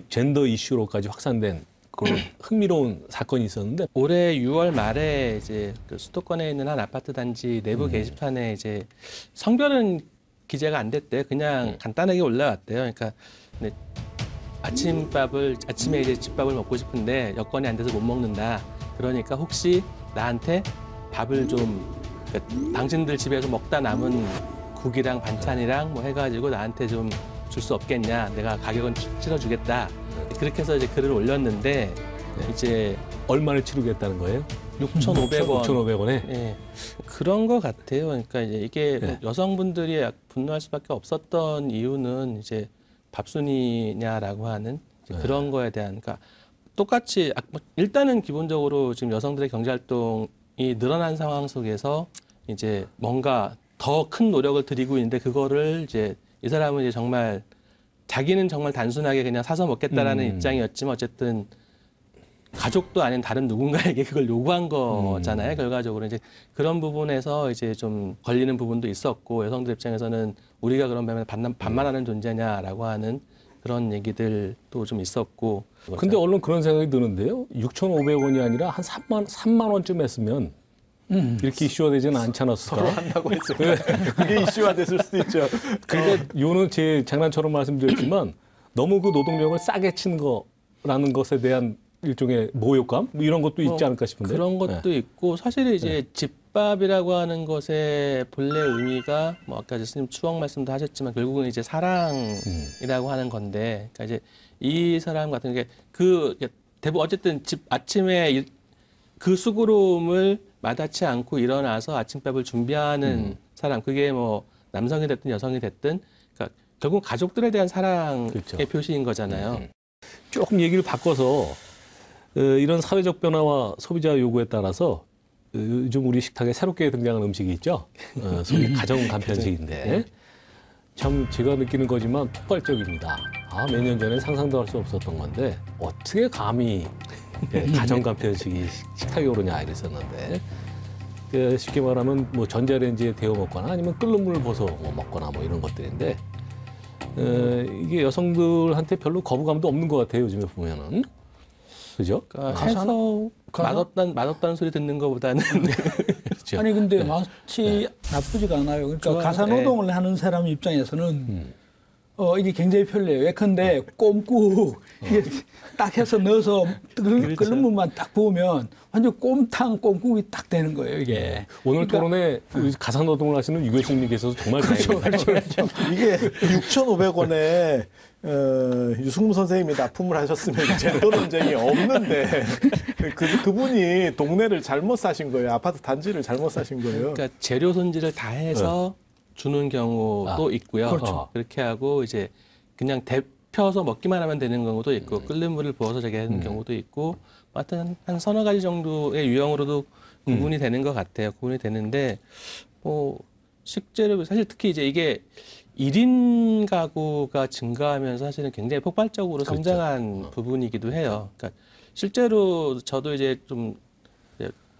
젠더 이슈로까지 확산된 그런 흥미로운 사건이 있었는데 올해 6월 말에 이제 그 수도권에 있는 한 아파트 단지 내부 게시판에 이제 성별은 기재가 안 됐대요. 그냥 간단하게 올라왔대요. 그러니까 근데 아침에 이제 집밥을 먹고 싶은데 여건이 안 돼서 못 먹는다. 그러니까 혹시 나한테 밥을 좀 그러니까 당신들 집에서 먹다 남은 국이랑 반찬이랑 뭐 해가지고 나한테 좀 줄 수 없겠냐. 내가 가격은 치러주겠다. 그렇게 해서 이제 글을 올렸는데 이제 얼마를 치르겠다는 거예요? 6,500원. 6,500원에? 예. 그런 것 같아요. 그러니까 이제 이게 여성분들이 분노할 수밖에 없었던 이유는 이제 밥순이냐라고 하는 이제 그런 거에 대한 그러니까 똑같이 일단은 기본적으로 지금 여성들의 경제 활동이 늘어난 상황 속에서 이제 뭔가 더 큰 노력을 들이고 있는데 그거를 이제 이 사람은 이제 정말 자기는 정말 단순하게 그냥 사서 먹겠다라는 입장이었지만 어쨌든 가족도 아닌 다른 누군가에게 그걸 요구한 거잖아요. 결과적으로 이제 그런 부분에서 이제 좀 걸리는 부분도 있었고 여성들 입장에서는 우리가 그런 반말하는 존재냐라고 하는 그런 얘기들도 좀 있었고. 근데 얼른 그런 생각이 드는데요. 6,500원이 아니라 한 3만 원쯤 했으면 이렇게 이슈화 되지는 않지 않았을까? 서로 한다고 했죠. 그게 이슈화 됐을 수도 있죠. 그러니까 요는 제 장난처럼 말씀드렸지만 너무 그 노동력을 싸게 친 거라는 것에 대한 일종의 모욕감 뭐 이런 것도 있지 않을까 싶은데 그런 것도 있고 사실 이제 집밥이라고 하는 것의 본래 의미가 뭐 아까 교수님 추억 말씀도 하셨지만 결국은 이제 사랑이라고 하는 건데 그러니까 이제 이 사람 같은 게 그 대부분 어쨌든 아침에 그 수고로움을 마다치 않고 일어나서 아침밥을 준비하는 사람 그게 뭐 남성이 됐든 여성이 됐든 그러니까 결국 가족들에 대한 사랑의 그렇죠. 표시인 거잖아요. 조금 얘기를 바꿔서 이런 사회적 변화와 소비자 요구에 따라서 요즘 우리 식탁에 새롭게 등장한 음식이 있죠. 소위 가정 간편식인데 참 제가 느끼는 거지만 폭발적입니다. 몇 년 전에 상상도 할 수 없었던 건데 어떻게 감히 가정 간편식이 식탁에 오르냐 이랬었는데 쉽게 말하면 뭐 전자레인지에 데워 먹거나 아니면 끓는 물을 부어서 먹거나 뭐 이런 것들인데 이게 여성들한테 별로 거부감도 없는 것 같아요 요즘에 보면은. 그죠? 그러니까 해서 맛없다는 소리 듣는 것보다는 그렇죠. 아니 근데 마치 나쁘지가 않아요. 그러니까 가사노동을 하는 사람 입장에서는 이게 굉장히 편리해요. 예컨대 꼼국 이게 딱 해서 넣어서 끓는 물만 딱 부으면 완전 꼼탕 꼼국이 딱 되는 거예요 이게. 오늘 토론에 가사노동을 하시는 유 교수님께서도 정말 다행입니다. 이게 6,500원에 유승무 선생님이 납품을 하셨으면 젠더 논쟁이 없는데 그분이 동네를 잘못 사신 거예요. 아파트 단지를 잘못 사신 거예요. 그러니까 재료 손질을 다 해서 주는 경우도 있고요. 그렇죠. 그렇게 하고 이제 그냥 데펴서 먹기만 하면 되는 경우도 있고 끓는 물을 부어서 저게 하는 경우도 있고 하여튼 한 서너 가지 정도의 유형으로도 구분이 되는 것 같아요. 구분이 되는데 뭐 식재료 사실 특히 이제 이게 1인 가구가 증가하면서 사실은 굉장히 폭발적으로 성장한 부분이기도 해요. 그러니까 실제로 저도 이제 좀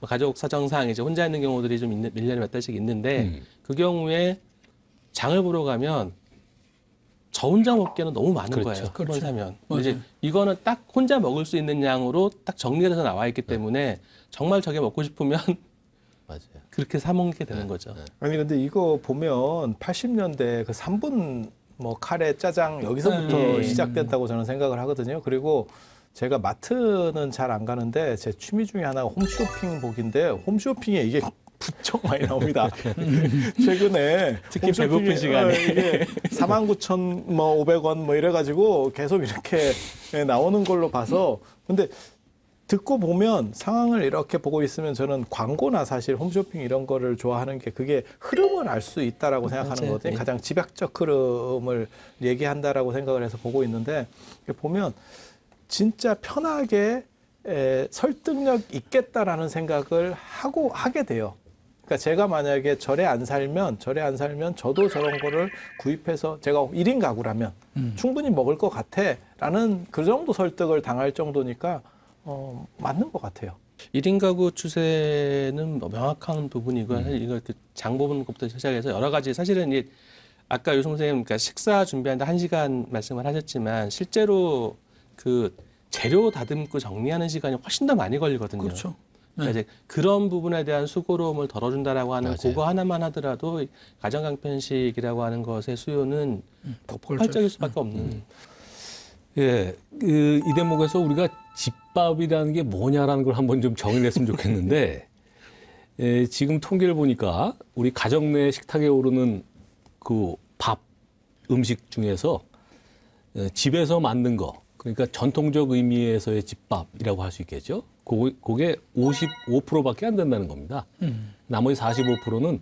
가족 사정상 이제 혼자 있는 경우들이 좀 1년에 몇 달씩 있는데 그 경우에 장을 보러 가면 저 혼자 먹기에는 너무 많은 거예요. 그걸 사면. 이제 이거는 딱 혼자 먹을 수 있는 양으로 딱 정리돼서 나와 있기 때문에 정말 저게 먹고 싶으면 맞아요. 그렇게 사 먹게 되는 거죠. 아니 근데 이거 보면 80년대 그 3분 뭐 카레 짜장 여기서부터 시작된다고 저는 생각을 하거든요. 그리고 제가 마트는 잘 안 가는데 제 취미 중에 하나가 홈쇼핑 보기인데 홈쇼핑에 이게 부쩍 많이 나옵니다. 최근에 특히 배고픈 시간에 이게 49,500원 뭐 이래가지고 계속 이렇게 나오는 걸로 봐서 근데 듣고 보면 상황을 이렇게 보고 있으면 저는 광고나 사실 홈쇼핑 이런 거를 좋아하는 게 그게 흐름을 알 수 있다라고 생각하는 거거든요. 가장 집약적 흐름을 얘기한다라고 생각을 해서 보고 있는데 보면 진짜 편하게 설득력 있겠다라는 생각을 하게 돼요. 그러니까 제가 만약에 절에 안 살면 저도 저런 거를 구입해서 제가 1인 가구라면 충분히 먹을 것 같아라는 그 정도 설득을 당할 정도니까 맞는 것 같아요. 1인 가구 추세는 뭐 명확한 부분이고요. 사실 이거 장 보는 것부터 시작해서 여러 가지 사실은 이게 아까 유승 선생님 그러니까 식사 준비하는데 1시간 말씀을 하셨지만 실제로 그 재료 다듬고 정리하는 시간이 훨씬 더 많이 걸리거든요. 그렇죠. 그러니까 이제 그런 부분에 대한 수고로움을 덜어준다라고 하는 맞아요. 그거 하나만 하더라도 가정 간편식이라고 하는 것의 수요는 폭발적일 수밖에 없는. 예, 이 대목에서 우리가 집밥이라는 게 뭐냐라는 걸 한번 좀 정의했으면 좋겠는데, 예, 지금 통계를 보니까 우리 가정 내 식탁에 오르는 그 밥, 음식 중에서 집에서 만든 거, 그러니까 전통적 의미에서의 집밥이라고 할 수 있겠죠. 그게 55%밖에 안 된다는 겁니다. 나머지 45%는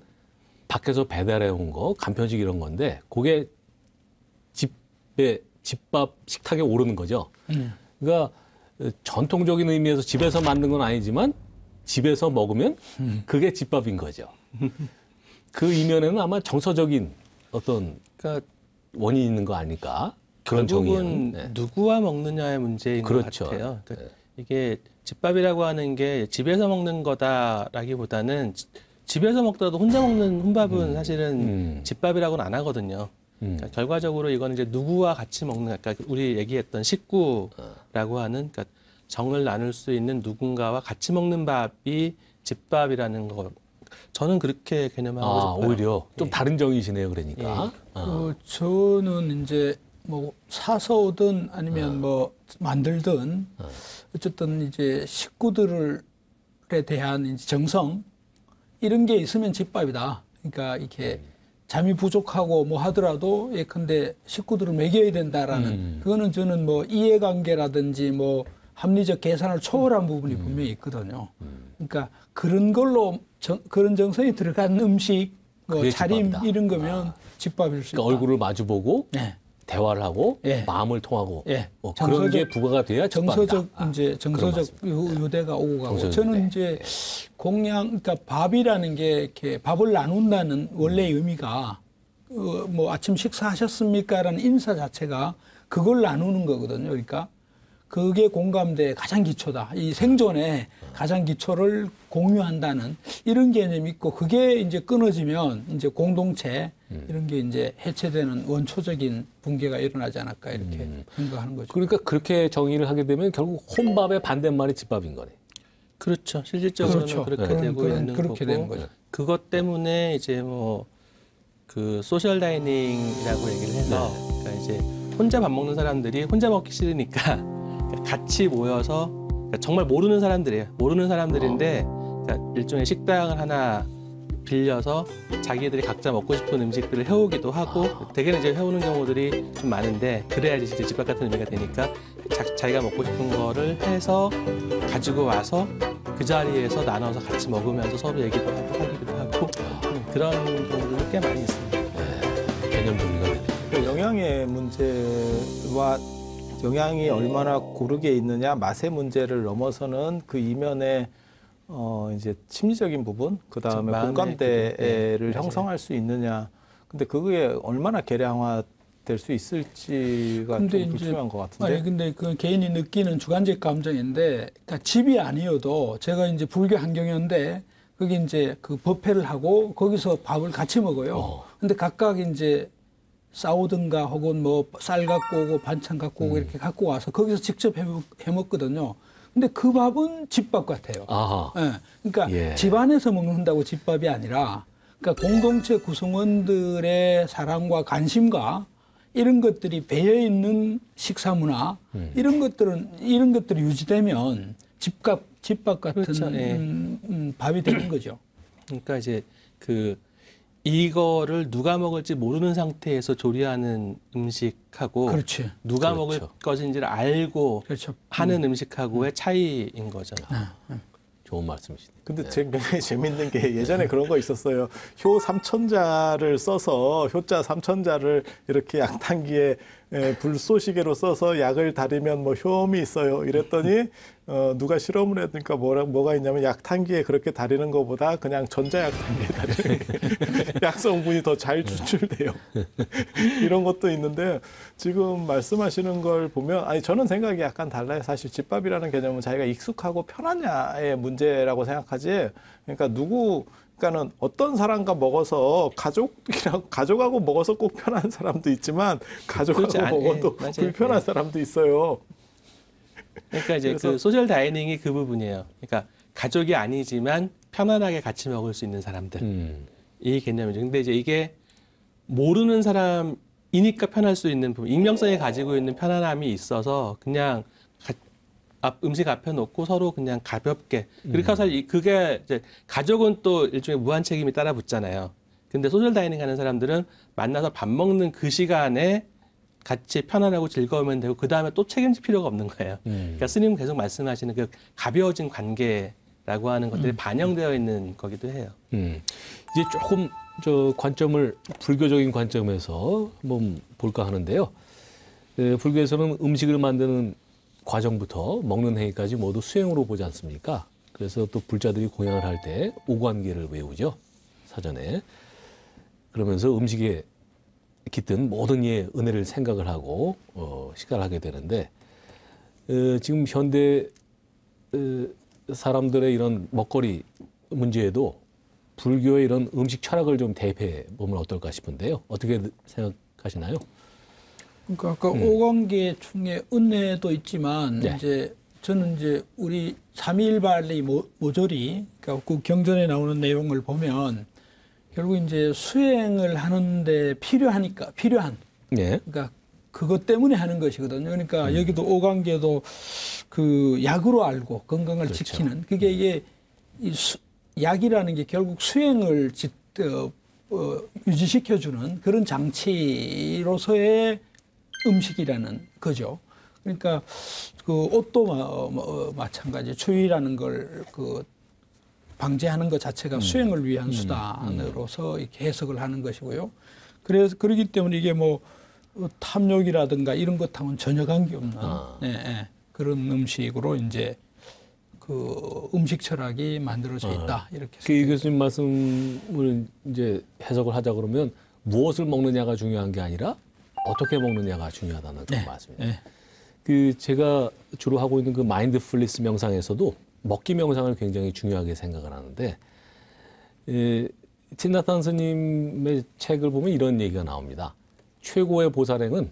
밖에서 배달해 온 거, 간편식 이런 건데, 그게 집밥 식탁에 오르는 거죠. 그러니까 전통적인 의미에서 집에서 만든 건 아니지만 집에서 먹으면 그게 집밥인 거죠. 그 이면에는 아마 정서적인 어떤 그러니까 원인이 있는 거 아닐까? 그런 결국은 정의는. 네. 누구와 먹느냐의 문제인 그렇죠. 것 같아요. 그러니까 네. 이게 집밥이라고 하는 게 집에서 먹는 거다라기보다는 집에서 먹더라도 혼자 먹는 혼밥은 사실은 집밥이라고는 안 하거든요. 그러니까 결과적으로 이거는 이제 누구와 같이 먹는, 아까 우리 얘기했던 식구라고 하는, 그러니까 정을 나눌 수 있는 누군가와 같이 먹는 밥이 집밥이라는 거. 저는 그렇게 개념하고 싶어요. 오히려 좀 다른 정의시네요, 그러니까. 저는 이제 뭐 사서 오든 아니면 뭐 만들든 어쨌든 이제 식구들에 대한 이제 정성 이런 게 있으면 집밥이다. 그러니까 이렇게 잠이 부족하고 뭐 하더라도 예컨대 식구들을 먹여야 된다라는 그거는 저는 뭐 이해관계라든지 뭐 합리적 계산을 초월한 부분이 분명히 있거든요. 그러니까 그런 걸로 그런 정성이 들어간 음식, 뭐 차림 집밥이다. 이런 거면 집밥일 수 있다. 그러니까 얼굴을 마주보고 네. 대화를 하고 예. 마음을 통하고 예. 그런 게 부과가 돼야 정서적 집밥이다. 이제 정서적 유대가 오고 가고 정서적 저는 유대. 이제 그러니까 밥이라는 게 이렇게 밥을 나눈다는 원래의 의미가 뭐 아침 식사하셨습니까라는 인사 자체가 그걸 나누는 거거든요. 그러니까 그게 공감대의 가장 기초다. 이 생존의 가장 기초를 공유한다는 이런 개념이 있고 그게 이제 끊어지면 이제 공동체 이런 게 이제 해체되는 원초적인 붕괴가 일어나지 않을까 이렇게 생각하는 거죠. 그러니까 그렇게 정의를 하게 되면 결국 혼밥의 반대말이 집밥인 거네. 그렇죠. 실질적으로는 그렇죠. 그렇게 되고 있는 그렇게 거고 되는 거죠. 그것 때문에 이제 뭐 그 소셜 다이닝이라고 얘기를 해서 그러니까 이제 혼자 밥 먹는 사람들이 혼자 먹기 싫으니까 같이 모여서 그러니까 정말 모르는 사람들이에요. 모르는 사람들인데 그러니까 일종의 식당을 하나 빌려서 자기들이 각자 먹고 싶은 음식들을 해오기도 하고 대개는 이제 해오는 경우들이 좀 많은데 그래야지 이제 집밥 같은 의미가 되니까 자기가 먹고 싶은 거를 해서 가지고 와서 그 자리에서 나눠서 같이 먹으면서 서로 얘기도 하고 하기도 하고 그런 경우들이 꽤 많이 있습니다. 개념 정리가 되네. 그 영양의 문제와 영양이 얼마나 고르게 있느냐 맛의 문제를 넘어서는 그 이면에 이제 심리적인 부분, 그 다음에 마음의 공감대를 네, 형성할 수 있느냐. 근데 그게 얼마나 개량화될 수 있을지가 좀 불투명한 것 같은데. 아니 근데 그 개인이 느끼는 주관적 감정인데, 그러니까 집이 아니어도 제가 이제 불교 환경인데 거기 이제 그 법회를 하고 거기서 밥을 같이 먹어요. 근데 각각 이제 싸우든가 혹은 뭐 쌀 갖고 오고 반찬 갖고 오고 이렇게 갖고 와서 거기서 직접 해 먹거든요. 근데 그 밥은 집밥 같아요. 아하. 예. 그러니까 예. 집안에서 먹는다고 집밥이 아니라 그러니까 공동체 구성원들의 사랑과 관심과 이런 것들이 배어 있는 식사 문화 이런 것들이 유지되면 집밥 같은 그렇죠. 예. 밥이 되는 거죠. 그러니까 이제 이거를 누가 먹을지 모르는 상태에서 조리하는 음식하고 그렇지. 누가 그렇죠. 먹을 것인지를 알고 그렇죠. 하는 음식하고의 차이인 거죠. 좋은 말씀이시네요. 근데 굉장히 재밌는 게 예전에 그런 거 있었어요. 효 3천자를 써서 효자 3천자를 이렇게 양탄기에 불쏘시개로 써서 약을 다리면 뭐 효험이 있어요. 이랬더니 누가 실험을 했으니까 뭐가 있냐면 약탕기에 그렇게 다리는 것보다 그냥 전자약탕기에 다리는 약 성분이 더 잘 추출돼요. 이런 것도 있는데 지금 말씀하시는 걸 보면 아니 저는 생각이 약간 달라요. 사실 집밥이라는 개념은 자기가 익숙하고 편하냐의 문제라고 생각하지. 그러니까 그러니까는 어떤 사람과 먹어서 가족하고 먹어서 꼭 편한 사람도 있지만 가족하고 먹어도 불편한 사람도 있어요. 그러니까 이제 그 소셜 다이닝이 그 부분이에요. 그러니까 가족이 아니지만 편안하게 같이 먹을 수 있는 사람들. 이 개념이죠. 근데 이제 이게 모르는 사람이니까 편할 수 있는 부분, 익명성이 가지고 있는 편안함이 있어서 그냥 음식 앞에 놓고 서로 그냥 가볍게. 그러니까 사실 그게 이제 가족은 또 일종의 무한 책임이 따라 붙잖아요. 근데 소셜 다이닝 하는 사람들은 만나서 밥 먹는 그 시간에 같이 편안하고 즐거우면 되고 그 다음에 또 책임질 필요가 없는 거예요. 그러니까 스님 계속 말씀하시는 그 가벼워진 관계라고 하는 것들이 반영되어 있는 거기도 해요. 이제 조금 관점을 불교적인 관점에서 한번 볼까 하는데요. 불교에서는 음식을 만드는 과정부터 먹는 행위까지 모두 수행으로 보지 않습니까? 그래서 또 불자들이 공양을 할 때 오관계를 외우죠. 사전에. 그러면서 음식에 깃든 모든 이의 은혜를 생각을 하고 식사를 하게 되는데 지금 현대 사람들의 이런 먹거리 문제에도 불교의 이런 음식 철학을 좀 대입해 보면 어떨까 싶은데요. 어떻게 생각하시나요? 그러니까 아까 오관계 중에 은혜도 있지만 네. 이제 저는 이제 우리 삼일발리 모조리 그러니까 그 경전에 나오는 내용을 보면 결국 이제 수행을 하는데 필요한 네. 그러니까 그것 때문에 하는 것이거든요. 그러니까 여기도 오관계도 그 약으로 알고 건강을 그렇죠. 지키는 그게 이게 약이라는 게 결국 수행을 유지시켜주는 그런 장치로서의 음식이라는 거죠. 그러니까 그 옷도 마찬가지. 추위라는 걸 그 방지하는 것 자체가 수행을 위한 수단으로서 이렇게 해석을 하는 것이고요. 그래서 그렇기 때문에 이게 뭐 탐욕이라든가 이런 것하고는 전혀 관계없는 그런 음식으로 이제 그 음식 철학이 만들어져 있다 이렇게. 그 교수님 말씀을 이제 해석을 하자 그러면 무엇을 먹느냐가 중요한 게 아니라 어떻게 먹느냐가 중요하다는 그런 말씀입니다. 네. 그 제가 주로 하고 있는 그 마인드풀리스 명상에서도 먹기 명상을 굉장히 중요하게 생각을 하는데 틴나탄 스님의 책을 보면 이런 얘기가 나옵니다. 최고의 보살행은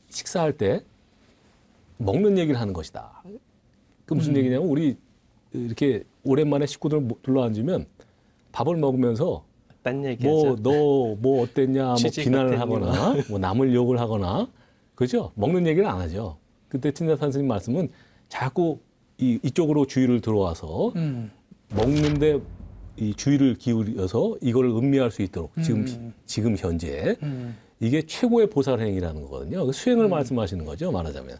식사할 때 먹는 얘기를 하는 것이다. 그 무슨 얘기냐면 우리 이렇게 오랜만에 식구들 둘러앉으면 밥을 먹으면서 딴 얘기하죠. 너 뭐 어땠냐, 뭐 비난을 어땠냐. 하거나, 뭐 남을 욕을 하거나, 그죠? 먹는 얘기를 안 하죠. 그때 틴나탄 스님 말씀은 자꾸 이쪽으로 주의를 들어와서 먹는데 이 주의를 기울여서 이걸 음미할 수 있도록 지금 현재 이게 최고의 보살 행위라는 거거든요. 수행을 말씀하시는 거죠, 말하자면.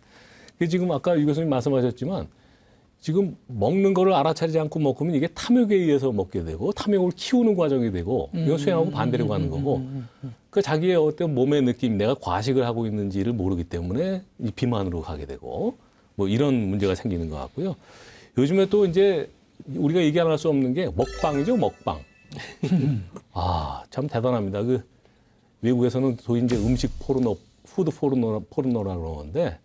지금 아까 유 교수님 말씀하셨지만 지금 먹는 거를 알아차리지 않고 먹으면 이게 탐욕에 의해서 먹게 되고 탐욕을 키우는 과정이 되고 이건 수행하고 반대로 가는 거고 그 자기의 어떤 몸의 느낌, 내가 과식을 하고 있는지를 모르기 때문에 이 비만으로 가게 되고 뭐 이런 문제가 생기는 것 같고요. 요즘에 또 이제 우리가 얘기 안 할 수 없는 게 먹방이죠, 먹방. 아, 참 대단합니다. 그 외국에서는 소위 이제 음식 포르노, 푸드 포르노라고 그러는데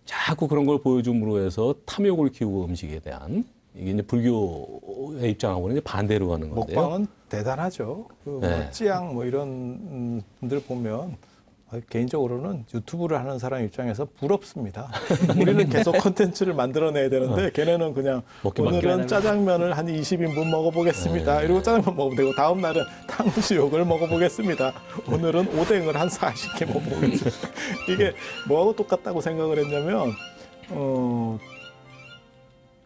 자꾸 그런 걸 보여줌으로 해서 탐욕을 키우고 음식에 대한 이게 이제 불교의 입장하고는 이제 반대로 가는 건데요. 먹방은 대단하죠. 그 찌양 뭐 이런 분들 보면 개인적으로는 유튜브를 하는 사람 입장에서 부럽습니다. 우리는 계속 콘텐츠를 만들어내야 되는데 걔네는 그냥 오늘은 짜장면을 한 20인분 먹어보겠습니다. 이러고 짜장면 먹으면 되고 다음 날은 탕수육을 먹어보겠습니다. 오늘은 오뎅을 한 40개 먹어보겠습니다. 이게 뭐하고 똑같다고 생각을 했냐면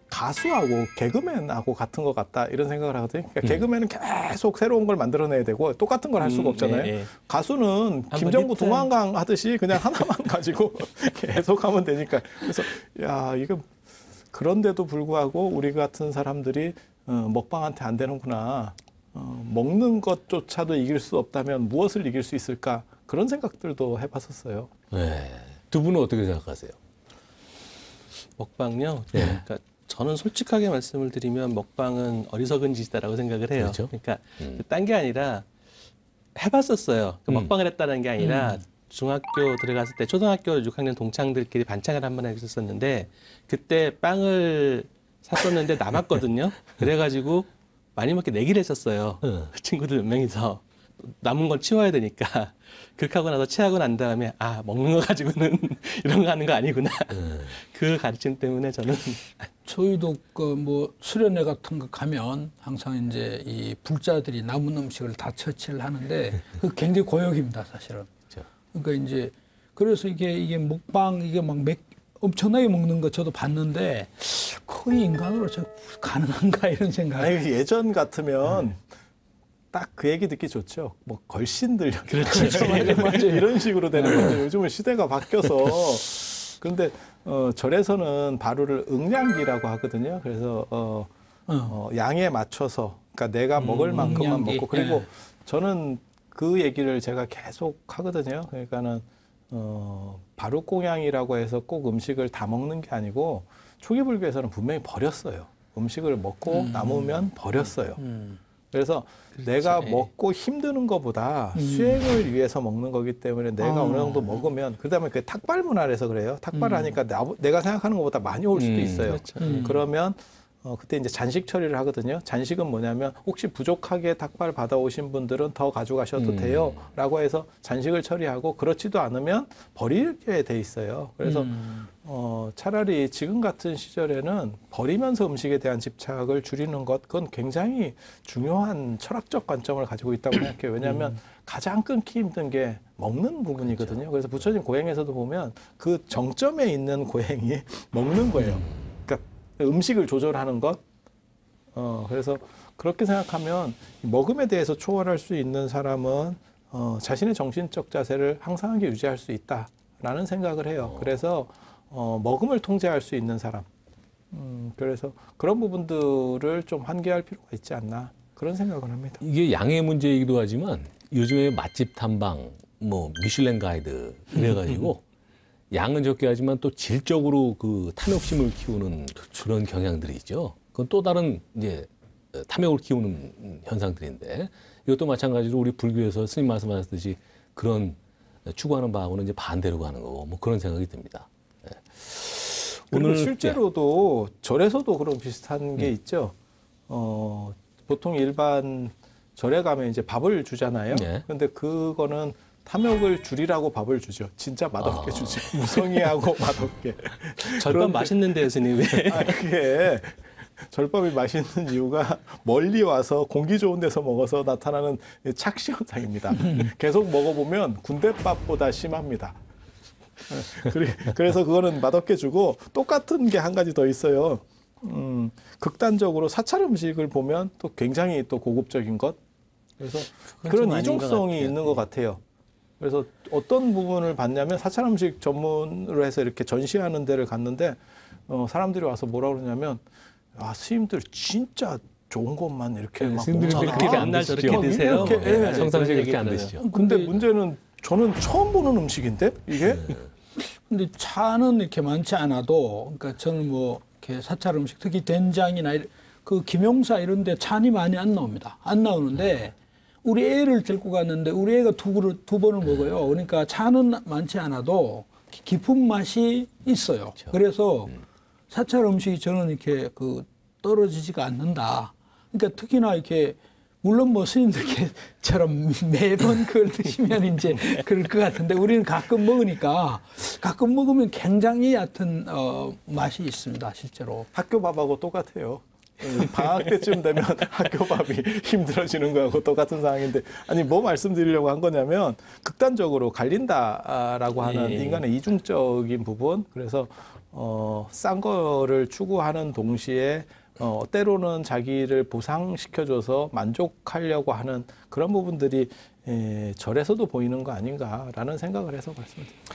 가수하고 개그맨하고 같은 것 같다 이런 생각을 하거든요. 그러니까 개그맨은 계속 새로운 걸 만들어내야 되고 똑같은 걸 할 수가 없잖아요. 가수는 김정구 동안강 하듯이 그냥 하나만 가지고 계속 하면 되니까. 그래서 야 이거 그런데도 불구하고 우리 같은 사람들이 먹방한테 안 되는구나. 먹는 것조차도 이길 수 없다면 무엇을 이길 수 있을까? 그런 생각들도 해봤었어요. 네. 두 분은 어떻게 생각하세요? 먹방요. 네. 그러니까 저는 솔직하게 말씀을 드리면 먹방은 어리석은 짓이다라고 생각을 해요. 그렇죠? 그러니까 딴 게 아니라 해봤었어요. 먹방을 했다는 게 아니라 중학교 들어갔을 때 초등학교 6학년 동창들끼리 반찬을 한번 했었는데 그때 빵을 샀었는데 남았거든요. 그래가지고 많이 먹게 내기를 했었어요. 친구들 몇 명이서 남은 건 치워야 되니까 그렇게 하고 나서 취하고 난 다음에 아 먹는 거 가지고는 이런 거 하는 거 아니구나. 그 가르침 때문에 저는 저희도 그 뭐 수련회 같은 거 가면 항상 이제 이 불자들이 남은 음식을 다 처치를 하는데 그 굉장히 고역입니다, 사실은. 그렇죠. 그러니까 이제 그래서 이게 먹방 이게 막 엄청나게 먹는 거 저도 봤는데 거의 인간으로 저 가능한가 이런 생각. 아니, 예전 같으면 딱 그 얘기 듣기 좋죠. 뭐 걸신들 그렇지. 맞아. 이런 식으로 되는 건데 요즘은 시대가 바뀌어서 그런데 절에서는 바루를 응량기라고 하거든요. 그래서 양에 맞춰서 그러니까 내가 먹을 만큼만 응량기. 먹고 그리고 예. 저는 그 얘기를 제가 계속 하거든요. 그러니까는 바루공양이라고 해서 꼭 음식을 다 먹는 게 아니고 초기 불교에서는 분명히 버렸어요. 음식을 먹고 남으면 버렸어요. 그래서 그렇죠. 내가 예. 먹고 힘드는 것보다 수행을 위해서 먹는 거기 때문에 내가 어느 정도 먹으면 그다음에 그 탁발 문화라서 그래요. 탁발을 하니까 내가 생각하는 것보다 많이 올 수도 있어요. 그렇죠. 그러면 그때 이제 잔식 처리를 하거든요. 잔식은 뭐냐면 혹시 부족하게 탁발 받아오신 분들은 더 가져가셔도 돼요. 라고 해서 잔식을 처리하고 그렇지도 않으면 버리게 돼 있어요. 그래서 차라리 지금 같은 시절에는 버리면서 음식에 대한 집착을 줄이는 것, 그건 굉장히 중요한 철학적 관점을 가지고 있다고 생각해요. 왜냐하면 가장 끊기 힘든 게 먹는 부분이거든요. 그래서 부처님 고행에서도 보면 그 정점에 있는 고행이 먹는 거예요. 그러니까 음식을 조절하는 것. 그래서 그렇게 생각하면 먹음에 대해서 초월할 수 있는 사람은 자신의 정신적 자세를 항상하게 유지할 수 있다라는 생각을 해요. 그래서 먹음을 통제할 수 있는 사람. 그래서 그런 부분들을 좀 환기할 필요가 있지 않나 그런 생각을 합니다. 이게 양의 문제이기도 하지만 요즘에 맛집 탐방, 뭐 미슐랭 가이드 그래가지고 양은 적게 하지만 또 질적으로 그 탐욕심을 키우는 그런 경향들이 있죠. 그건 또 다른 이제 탐욕을 키우는 현상들인데 이것도 마찬가지로 우리 불교에서 스님 말씀하셨듯이 그런 추구하는 바하고는 이제 반대로 가는 거고 뭐 그런 생각이 듭니다. 네. 오늘 실제로도 절에서도 그런 비슷한 게 있죠. 보통 일반 절에 가면 이제 밥을 주잖아요. 네. 그런데 그거는 탐욕을 줄이라고 밥을 주죠. 진짜 맛없게 주지. 무성의하고 맛없게. 절밥 맛있는데요, 스님 왜? 그게 절밥이 맛있는 이유가 멀리 와서 공기 좋은 데서 먹어서 나타나는 착시 현상입니다. 계속 먹어보면 군대밥보다 심합니다. 그래서 그거는 맛없게 주고 똑같은 게 한 가지 더 있어요. 극단적으로 사찰 음식을 보면 또 굉장히 또 고급적인 것. 그래서 그런 이중성이 있는 것 같아요. 그래서 어떤 부분을 봤냐면 사찰 음식 전문으로 해서 이렇게 전시하는 데를 갔는데 사람들이 와서 뭐라 그러냐면 아, 스님들 진짜 좋은 것만 이렇게 막 스님들이 그렇게 안 저렇게 드세요. 평상시에 그렇게 안 드시죠. 근데 문제는 저는 처음 보는 음식인데 이게 근데 차는 이렇게 많지 않아도 그러니까 저는 뭐 이렇게 사찰 음식 특히 된장이나 그 김용사 이런 데 찬이 많이 안 나옵니다. 안 나오는데 우리 애를 데리고 갔는데 우리 애가 두 번을 먹어요. 그러니까 차는 많지 않아도 깊은 맛이 있어요. 그렇죠. 그래서 사찰 음식이 저는 이렇게 그 떨어지지가 않는다. 그러니까 특히나 이렇게 물론 뭐 스님들처럼 매번 그걸 드시면 이제 그럴 것 같은데 우리는 가끔 먹으니까 가끔 먹으면 굉장히 얕은 맛이 있습니다. 실제로. 학교 밥하고 똑같아요. 방학 때쯤 되면 학교 밥이 힘들어지는 거하고 똑같은 상황인데 아니 뭐 말씀드리려고 한 거냐면 극단적으로 갈린다라고 하는 인간의 이중적인 부분. 그래서 싼 거를 추구하는 동시에 때로는 자기를 보상시켜줘서 만족하려고 하는 그런 부분들이 절에서도 보이는 거 아닌가라는 생각을 해서 말씀드립니다.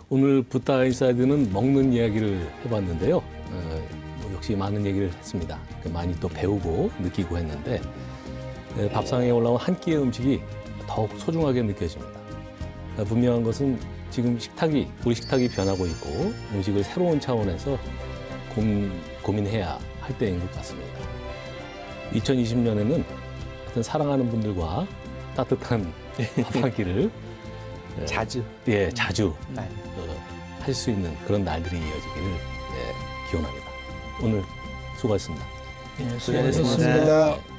오늘 붓다 인사이드는 먹는 이야기를 해봤는데요. 역시 많은 얘기를 했습니다. 많이 또 배우고 느끼고 했는데 밥상에 올라온 한 끼의 음식이 더욱 소중하게 느껴집니다. 분명한 것은 지금 우리 식탁이 변하고 있고 음식을 새로운 차원에서 고민해야 할 때인 것 같습니다. 2020년에는 하여튼 사랑하는 분들과 따뜻한 밥 한 끼를 자주 할 수 있는 그런 날들이 이어지기를 기원합니다. 오늘 수고하셨습니다. 수고하셨습니다.